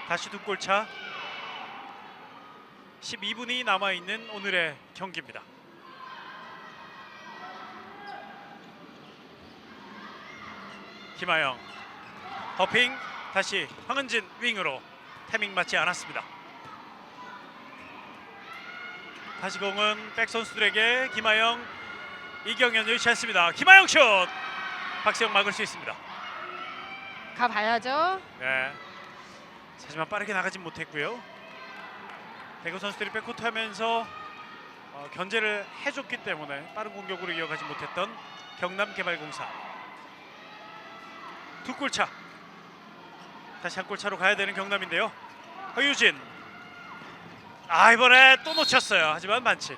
다시 두 골차. 12분이 남아있는 오늘의 경기입니다. 김하영 허핑. 다시 황은진 윙으로 타이밍 맞지 않았습니다. 다시 공은 백 선수들에게 김하영, 이경현 여의치 않습니다. 김하영 슛! 박세영 막을 수 있습니다. 가봐야죠. 네. 하지만 빠르게 나가진 못했고요. 대구 선수들이 백코트하면서 견제를 해줬기 때문에 빠른 공격으로 이어가지 못했던 경남개발공사. 두 골차. 다시 한 골차로 가야 되는 경남인데요. 허유진. 아, 이번에 또 놓쳤어요. 하지만 반칙.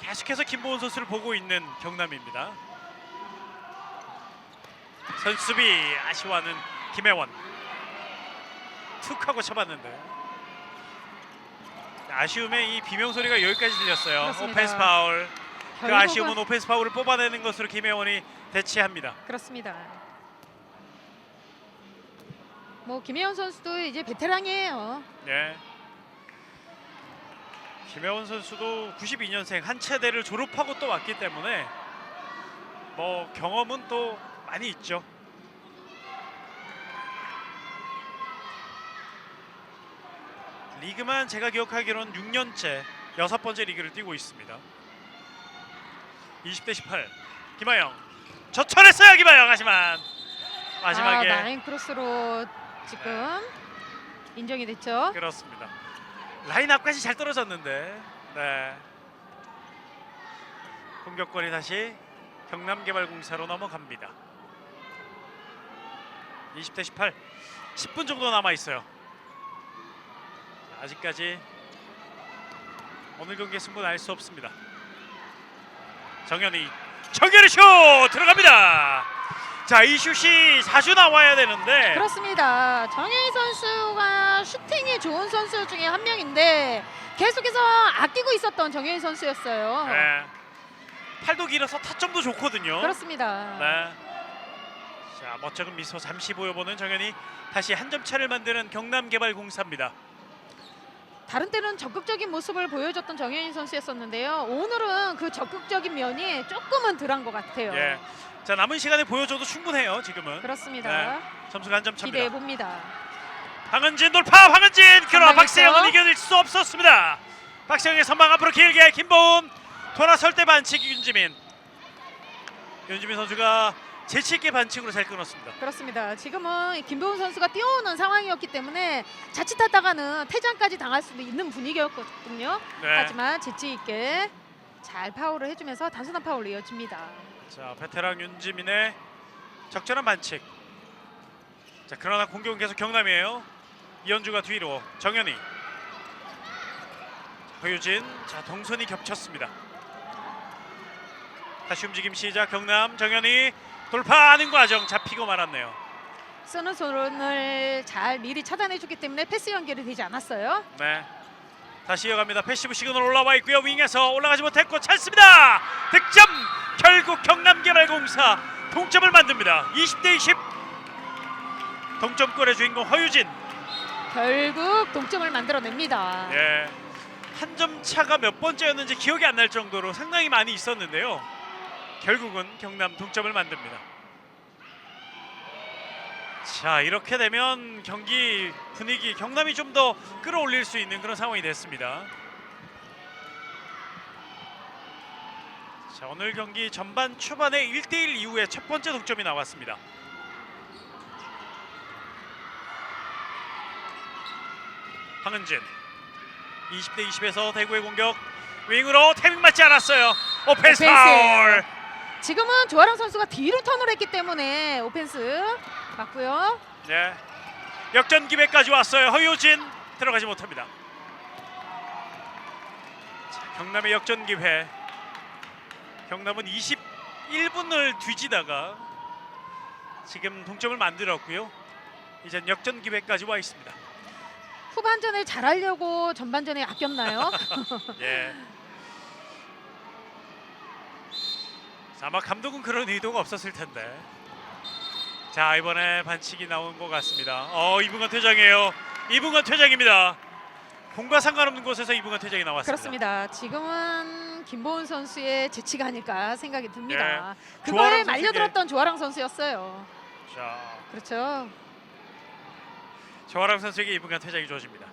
계속해서 김보은 선수를 보고 있는 경남입니다. 선수비 아쉬워하는 김혜원. 툭 하고 쳐봤는데 아쉬움의 이 비명 소리가 여기까지 들렸어요. 그렇습니다. 오펜스 파울. 그 결국은- 아쉬움은 오펜스 파울을 뽑아내는 것으로 김혜원이 대치합니다. 그렇습니다. 뭐 김혜연 선수도 이제 베테랑이에요. 네. 김혜원 선수도 92년생 한 체대를 졸업하고 또 왔기 때문에 뭐 경험은 또 많이 있죠. 리그만 제가 기억하기로는 6년째 6번째 리그를 뛰고 있습니다. 20대 18 김하영 저철했어요. 김하영 하지만 마지막에 라인 크로스로 지금 인정이 됐죠. 그렇습니다. 라인 앞까지 잘 떨어졌는데 네. 공격권이 다시 경남개발공사로 넘어갑니다. 20대 18 10분 정도 남아 있어요. 아직까지 오늘 경기의 승부는 알 수 없습니다. 정현이 슛 들어갑니다. 자, 이 슛이 자주 나와야 되는데 그렇습니다. 정혜인 선수가 슈팅이 좋은 선수 중에 한 명인데 계속해서 아끼고 있었던 정혜인 선수였어요. 네. 팔도 길어서 타점도 좋거든요. 그렇습니다. 네. 자, 멋쩍은 미소 잠시 보여보는 정현이 다시 한 점 차를 만드는 경남개발공사입니다. 다른 때는 적극적인 모습을 보여줬던 정혜인 선수였었는데요. 오늘은 그 적극적인 면이 조금은 덜한 것 같아요. 예. 자, 남은 시간에 보여줘도 충분해요. 지금은. 그렇습니다. 네. 점수가 한 점 기대해 차입니다. 봅니다. 황은진 돌파. 황은진 그러나 선방했죠. 박세영은 이겨낼 수 없었습니다. 박세영의 선방 앞으로 길게 김보은 돌아설 때 반칙 윤지민 선수가 재치있게 반칙으로 잘 끊었습니다. 그렇습니다. 지금은 김보훈 선수가 뛰어오는 상황이었기 때문에 자칫하다가는 퇴장까지 당할 수도 있는 분위기였거든요. 네. 하지만 재치 있게 잘 파울을 해주면서 단순한 파울로 이어집니다. 자, 베테랑 윤지민의 적절한 반칙. 자, 그러나 공격은 계속 경남이에요. 이현주가 뒤로 정현이 허유진. 자, 동선이 겹쳤습니다. 다시 움직임 시작. 경남 정현이 돌파하는 과정 잡히고 말았네요. 쓰는 손을 잘 미리 차단해주기 때문에 패스 연결이 되지 않았어요. 네. 다시 이어갑니다. 패시브 시그널 올라와 있고요. 윙에서 올라가지 못했고 찬스입니다. 득점. 결국 경남개발공사 동점을 만듭니다. 20대 20. 동점골의 주인공 허유진. 결국 동점을 만들어냅니다. 예. 한 점 차가 몇 번째였는지 기억이 안 날 정도로 상당히 많이 있었는데요. 결국은 경남 동점을 만듭니다. 자, 이렇게 되면 경기 분위기 경남이 좀 더 끌어올릴 수 있는 그런 상황이 됐습니다. 자, 오늘 경기 전반 초반에 1대1 이후에 첫 번째 동점이 나왔습니다. 황은진 20대 20에서 대구의 공격 윙으로 태밍 맞지 않았어요. 오펜스 파울. 지금은 조아랑 선수가 뒤로 턴을 했기 때문에 오펜스 맞고요. 네. 역전 기회까지 왔어요. 허유진 들어가지 못합니다. 자, 경남의 역전 기회. 경남은 21분을 뒤지다가 지금 동점을 만들었고요. 이젠 역전 기회까지 와 있습니다. 후반전을 잘하려고 전반전에 아꼈나요? 예. 자, 아마 감독은 그런 의도가 없었을 텐데. 자, 이번에 반칙이 나온 것 같습니다. 이분간 퇴장이에요. 이분간 퇴장입니다. 공과 상관없는 곳에서 이분간 퇴장이 나왔습니다. 그렇습니다. 지금은 김보은 선수의 재치가 아닐까 생각이 듭니다. 예. 그거에 조아랑 말려들었던 조아랑 선수였어요. 자, 그렇죠. 조아랑 선수에게 이분간 퇴장이 주어집니다.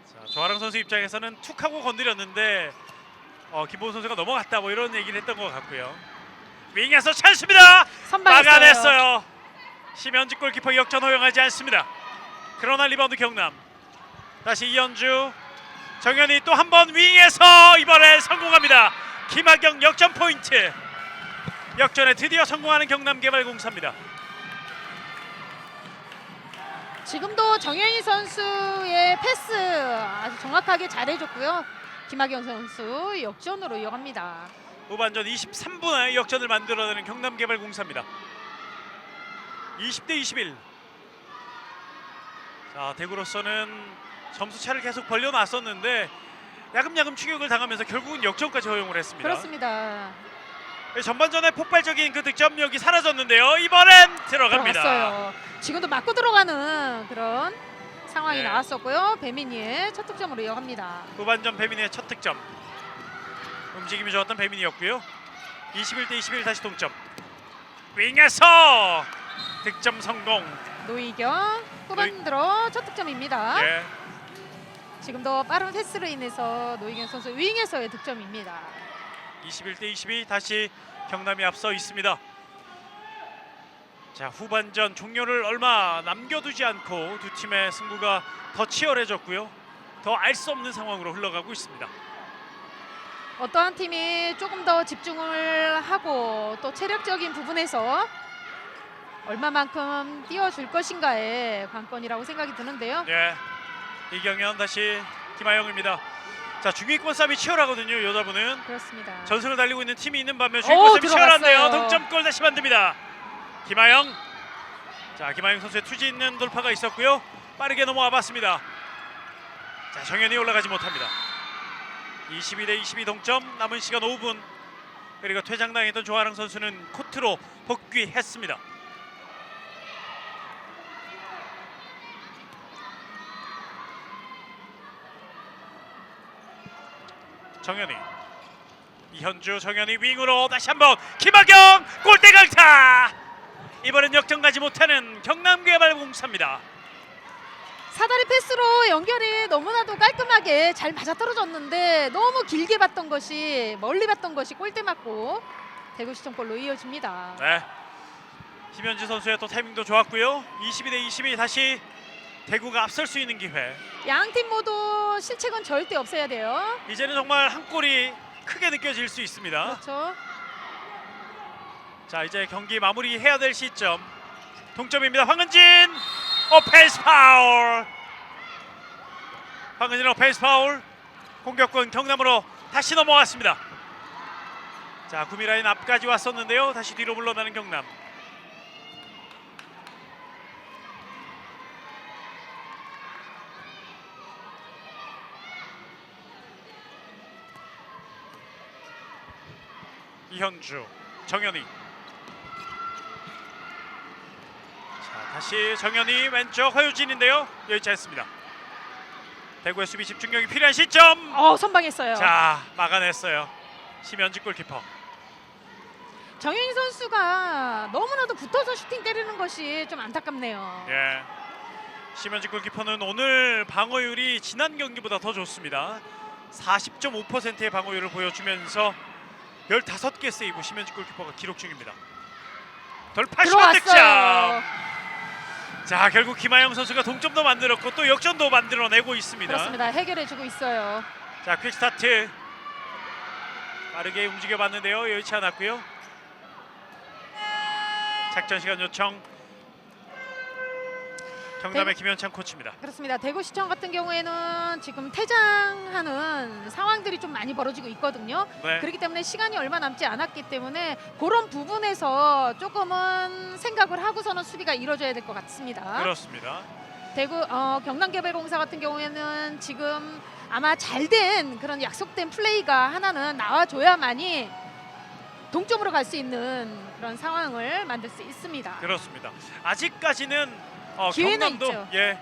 자, 조아랑 선수 입장에서는 툭 하고 건드렸는데 김보은 선수가 넘어갔다 뭐 이런 얘기를 했던 것 같고요. 윙에서 찬스입니다. 선방했어요. 막아냈어요. 심현지 골키퍼 역전 허용하지 않습니다. 그러나 리바운드 경남. 다시 이현주. 정현이 또 한 번 윙에서 이번에 성공합니다. 김하경 역전 포인트. 역전에 드디어 성공하는 경남개발공사입니다. 지금도 정현희 선수의 패스 아주 정확하게 잘해줬고요. 김학영 선수 역전으로 이어갑니다. 후반전 23분에 역전을 만들어내는 경남개발공사입니다. 20대 21. 자, 대구로서는 점수 차를 계속 벌려놨었는데 야금야금 추격을 당하면서 결국은 역전까지 허용을 했습니다. 그렇습니다. 전반전에 폭발적인 그 득점력이 사라졌는데요. 이번엔 들어갑니다. 들어갔어요. 지금도 맞고 들어가는 그런 상황이 네. 나왔었고요. 배민이의 첫 득점으로 이어갑니다. 후반전 배민의 첫 득점. 움직임이 좋았던 배민이었고요. 21대 21 다시 동점. 윙에서 득점 성공. 노희경 후반 들어 첫 득점입니다. 예. 지금도 빠른 패스로 인해서 노희경 선수 윙에서의 득점입니다. 21대 22 다시 경남이 앞서 있습니다. 자, 후반전 종료를 얼마 남겨두지 않고 두 팀의 승부가 더 치열해졌고요. 더 알 수 없는 상황으로 흘러가고 있습니다. 어떠한 팀이 조금 더 집중을 하고 또 체력적인 부분에서 얼마만큼 띄워줄 것인가의 관건이라고 생각이 드는데요. 예. 이경현 다시 김하영입니다. 자, 중위권 싸움이 치열하거든요. 여자분은 그렇습니다. 전승을 달리고 있는 팀이 있는 반면 중위권 싸움이 치열한데요. 들어갔어요. 동점골 다시 만듭니다. 김하영. 자, 김하영 선수의 투지 있는 돌파가 있었고요. 빠르게 넘어와 봤습니다. 자, 정현이 올라가지 못합니다. 22대 22 동점. 남은 시간 5분. 그리고 퇴장당했던 조아랑 선수는 코트로 복귀했습니다. 정현이, 이현주, 정현이 윙으로 다시 한번 김하경 골대 강타. 이번엔 역전 가지 못하는 경남개발공사입니다. 사다리 패스로 연결이 너무나도 깔끔하게 잘 맞아떨어졌는데 너무 길게 봤던 것이 멀리 봤던 것이 골대 맞고 대구시청골로 이어집니다. 네, 김현주 선수의 또 타이밍도 좋았고요. 22대 22 다시 대구가 앞설 수 있는 기회. 양 팀 모두 실책은 절대 없어야 돼요. 이제는 정말 한 골이 크게 느껴질 수 있습니다. 그렇죠. 자, 이제 경기 마무리해야 될 시점. 동점입니다. 황은진 오펜스 파울. 황은진 오펜스 파울. 공격권 경남으로 다시 넘어왔습니다. 자, 구미라인 앞까지 왔었는데요. 다시 뒤로 물러나는 경남. 이현주, 정현이. 자, 다시 정현이 왼쪽 허유진인데요. 여의치 않습니다. 대구의 수비 집중력이 필요한 시점. 선방했어요. 자, 막아냈어요. 심현지 골키퍼. 정현희 선수가 너무나도 붙어서 슈팅 때리는 것이 좀 안타깝네요. 예. 심현지 골키퍼는 오늘 방어율이 지난 경기보다 더 좋습니다. 40.5%의 방어율을 보여주면서 15개 세이브 심현지 골키퍼가 기록 중입니다. 돌파 시간 득점. 들어왔어요. 자, 결국 김하영 선수가 동점도 만들었고 또 역전도 만들어내고 있습니다. 그렇습니다. 해결해주고 있어요. 자, 퀵스타트 빠르게 움직여봤는데요. 여의치 않았고요. 작전 시간 요청. 경남의 김현창 코치입니다. 그렇습니다. 대구시청 같은 경우에는 지금 퇴장하는 상황들이 좀 많이 벌어지고 있거든요. 네. 그렇기 때문에 시간이 얼마 남지 않았기 때문에 그런 부분에서 조금은 생각을 하고서는 수비가 이루어져야 될 것 같습니다. 그렇습니다. 대구 경남개발공사 같은 경우에는 지금 아마 잘된 그런 약속된 플레이가 하나는 나와줘야만이 동점으로 갈 수 있는 그런 상황을 만들 수 있습니다. 그렇습니다. 아직까지는 기회는 경남도 있죠. 예,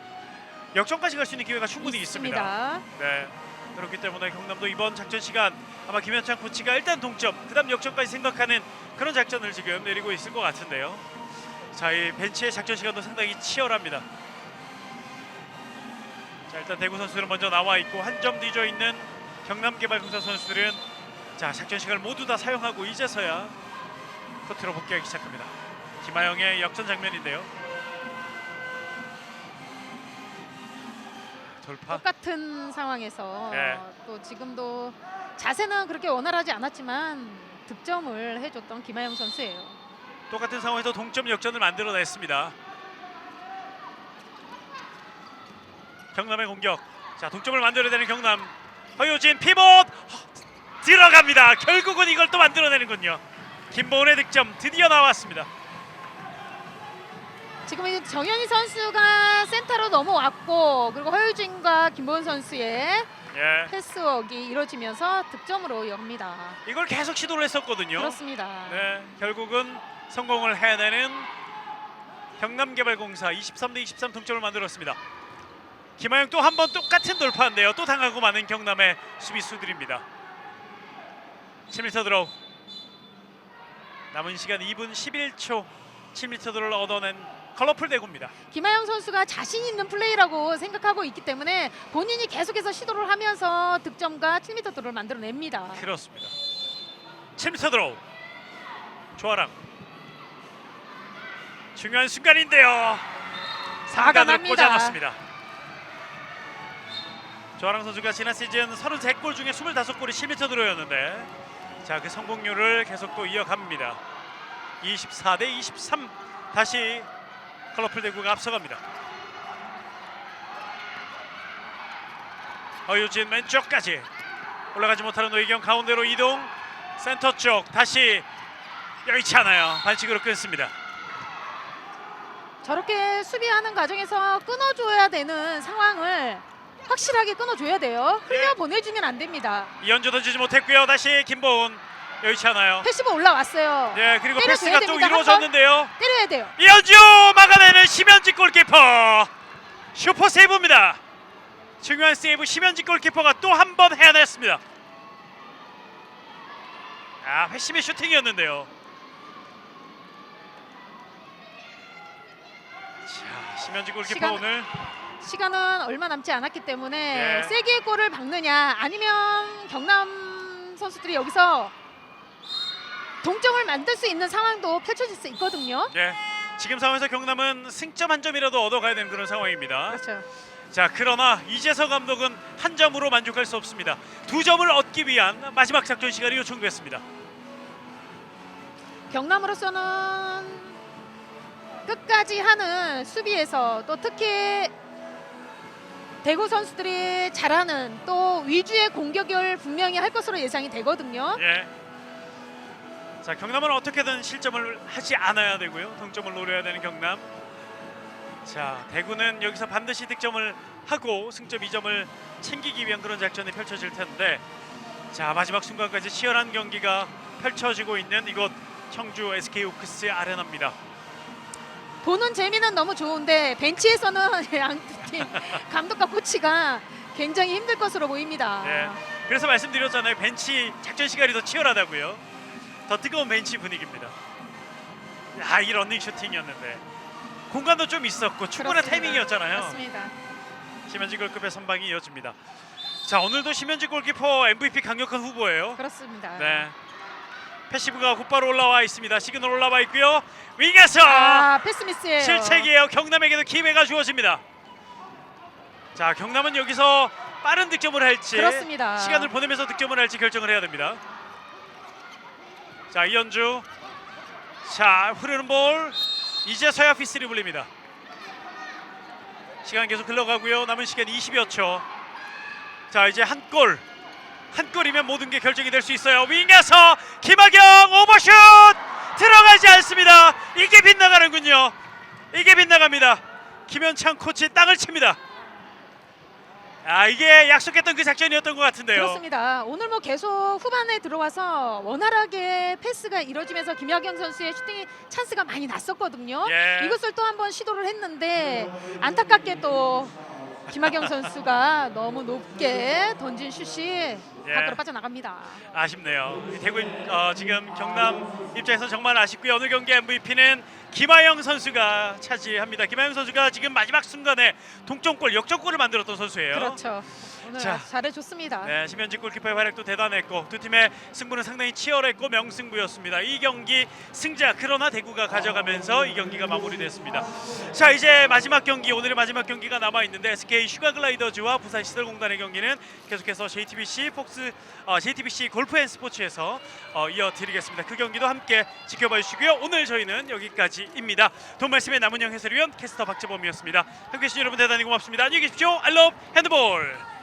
역전까지 갈 수 있는 기회가 충분히 있습니다. 있습니다. 네. 그렇기 때문에 경남도 이번 작전 시간 아마 김현창 코치가 일단 동점, 그다음 역전까지 생각하는 그런 작전을 지금 내리고 있을 것 같은데요. 자, 이 벤치의 작전 시간도 상당히 치열합니다. 자, 일단 대구 선수들은 먼저 나와 있고 한 점 뒤져 있는 경남개발공사 선수들은 자, 작전 시간을 모두 다 사용하고 이제서야 코트로 복귀하기 시작합니다. 김하영의 역전 장면인데요. 돌파. 똑같은 상황에서 네. 또 지금도 자세는 그렇게 원활하지 않았지만 득점을 해줬던 김하영 선수예요. 똑같은 상황에서 동점 역전을 만들어냈습니다. 경남의 공격. 자, 동점을 만들어내는 경남. 허유진 피봇 들어갑니다. 결국은 이걸 또 만들어내는군요. 김보은의 득점 드디어 나왔습니다. 지금 이제 정현희 선수가 센터로 넘어왔고 그리고 허유진과 김보은 선수의 예, 패스워크가 이루어지면서 득점으로 이어갑니다. 이걸 계속 시도를 했었거든요. 그렇습니다. 네, 결국은 성공을 해내는 경남개발공사 23대 23 동점을 만들었습니다. 김하영 또 한 번 똑같은 돌파인데요. 또 당하고 마는 경남의 수비수들입니다. 7m 드로우. 남은 시간 2분 11초. 7m 드로우를 얻어낸 컬러풀 대구입니다. 김하영 선수가 자신 있는 플레이라고 생각하고 있기 때문에 본인이 계속해서 시도를 하면서 득점과 7m 도를 만들어냅니다. 그렇습니다. 7m 드로우. 조아랑. 중요한 순간인데요. 상단을 아간합니다. 꽂아놨습니다. 조아랑 선수가 지난 시즌 33골 중에 25골이 10m 드로우였는데 자, 그 성공률을 계속 또 이어갑니다. 24대 23. 다시 컬러풀 대구가 앞서갑니다. 허유진 왼쪽까지 올라가지 못하는 노희경 가운데로 이동. 센터 쪽 다시 여의치 않아요. 반칙으로 끊습니다. 저렇게 수비하는 과정에서 끊어줘야 되는 상황을 확실하게 끊어줘야 돼요. 흘려보내주면 안 됩니다. 이현주 던지지 못했고요. 다시 김보은 여의치 않아요. 패시브 올라왔어요. 네, 그리고 때려줘야 패스가 또 됩니다. 이루어졌는데요. 때려야 돼요. 이현주 막아내는 심현지 골키퍼. 슈퍼 세이브입니다. 중요한 세이브 심현지 골키퍼가 또 한 번 해냈습니다. 아, 회심의 슈팅이었는데요. 자, 심현지 골키퍼 오늘 시간은 얼마 남지 않았기 때문에 네. 세게 골을 박느냐 아니면 경남 선수들이 여기서 동점을 만들 수 있는 상황도 펼쳐질 수 있거든요. 네, 지금 상황에서 경남은 승점 한 점이라도 얻어가야 되는 그런 상황입니다. 그렇죠. 자, 그러나 이재서 감독은 한 점으로 만족할 수 없습니다. 두 점을 얻기 위한 마지막 작전 시간이 요청됐습니다. 경남으로서는 끝까지 하는 수비에서 또 특히 대구 선수들이 잘하는 또 위주의 공격을 분명히 할 것으로 예상이 되거든요. 예. 자, 경남은 어떻게든 실점을 하지 않아야 되고요. 동점을 노려야 되는 경남. 자, 대구는 여기서 반드시 득점을 하고 승점 2점을 챙기기 위한 그런 작전이 펼쳐질 텐데 자, 마지막 순간까지 치열한 경기가 펼쳐지고 있는 이곳 청주 SK 오크스 아레나입니다. 보는 재미는 너무 좋은데 벤치에서는 양팀 감독과 코치가 굉장히 힘들 것으로 보입니다. 네. 그래서 말씀드렸잖아요. 벤치 작전 시간이 더 치열하다고요. 더 뜨거운 벤치 분위기입니다. 야, 이 러닝 슈팅이었는데 공간도 좀 있었고 충분한 그렇습니다. 타이밍이었잖아요. 맞습니다. 심현지 골키퍼의 선방이 이어집니다. 자, 오늘도 심현지 골키퍼 MVP 강력한 후보예요. 그렇습니다. 네. 패시브가 곧바로 올라와 있습니다. 시그널 올라와 있고요. 윙에서 패스 미스예요. 실책이에요. 경남에게도 기회가 주어집니다. 자, 경남은 여기서 빠른 득점을 할지 그렇습니다. 시간을 보내면서 득점을 할지 결정을 해야 됩니다. 자, 이현주. 자, 흐르는 볼. 이제서야 피스리 불립니다. 시간 계속 흘러가고요. 남은 시간 20여 초. 자, 이제 한 골이면 모든 게 결정이 될 수 있어요. 윙에서 김하경 오버슛 들어가지 않습니다. 이게 빗나가는군요. 이게 빗나갑니다. 김현창 코치 땅을 칩니다. 아, 이게 약속했던 그 작전이었던 것 같은데요. 그렇습니다. 오늘 뭐 계속 후반에 들어와서 원활하게 패스가 이루어지면서 김하경 선수의 슈팅 찬스가 많이 났었거든요. 예. 이것을 또 한번 시도를 했는데 안타깝게 또 김하경 선수가 너무 높게 던진 슛이 밖으로 빠져나갑니다. 아쉽네요. 대구 지금 경남 입장에서 정말 아쉽고요. 오늘 경기 MVP는 김하영 선수가 차지합니다. 김하영 선수가 지금 마지막 순간에 동점골, 역전골을 만들었던 선수예요. 그렇죠. 오늘 자. 아주 잘해줬습니다. 네, 심현지 골키퍼의 활약도 대단했고 두 팀의 승부는 상당히 치열했고 명승부였습니다. 이 경기 승자, 그러나 대구가 가져가면서 이 경기가 마무리됐습니다. 자, 이제 마지막 경기, 오늘의 마지막 경기가 남아있는데 SK 슈가글라이더즈와 부산 시설공단의 경기는 계속해서 JTBC 골프앤스포츠에서 이어드리겠습니다. 그 경기도 함께 지켜봐 주시고요. 오늘 저희는 여기까지입니다. 돈 말씀의 남은영 해설위원, 캐스터 박재범이었습니다. 함께해 주신 여러분 대단히 고맙습니다. 안녕히 계십시오. I love 핸드볼.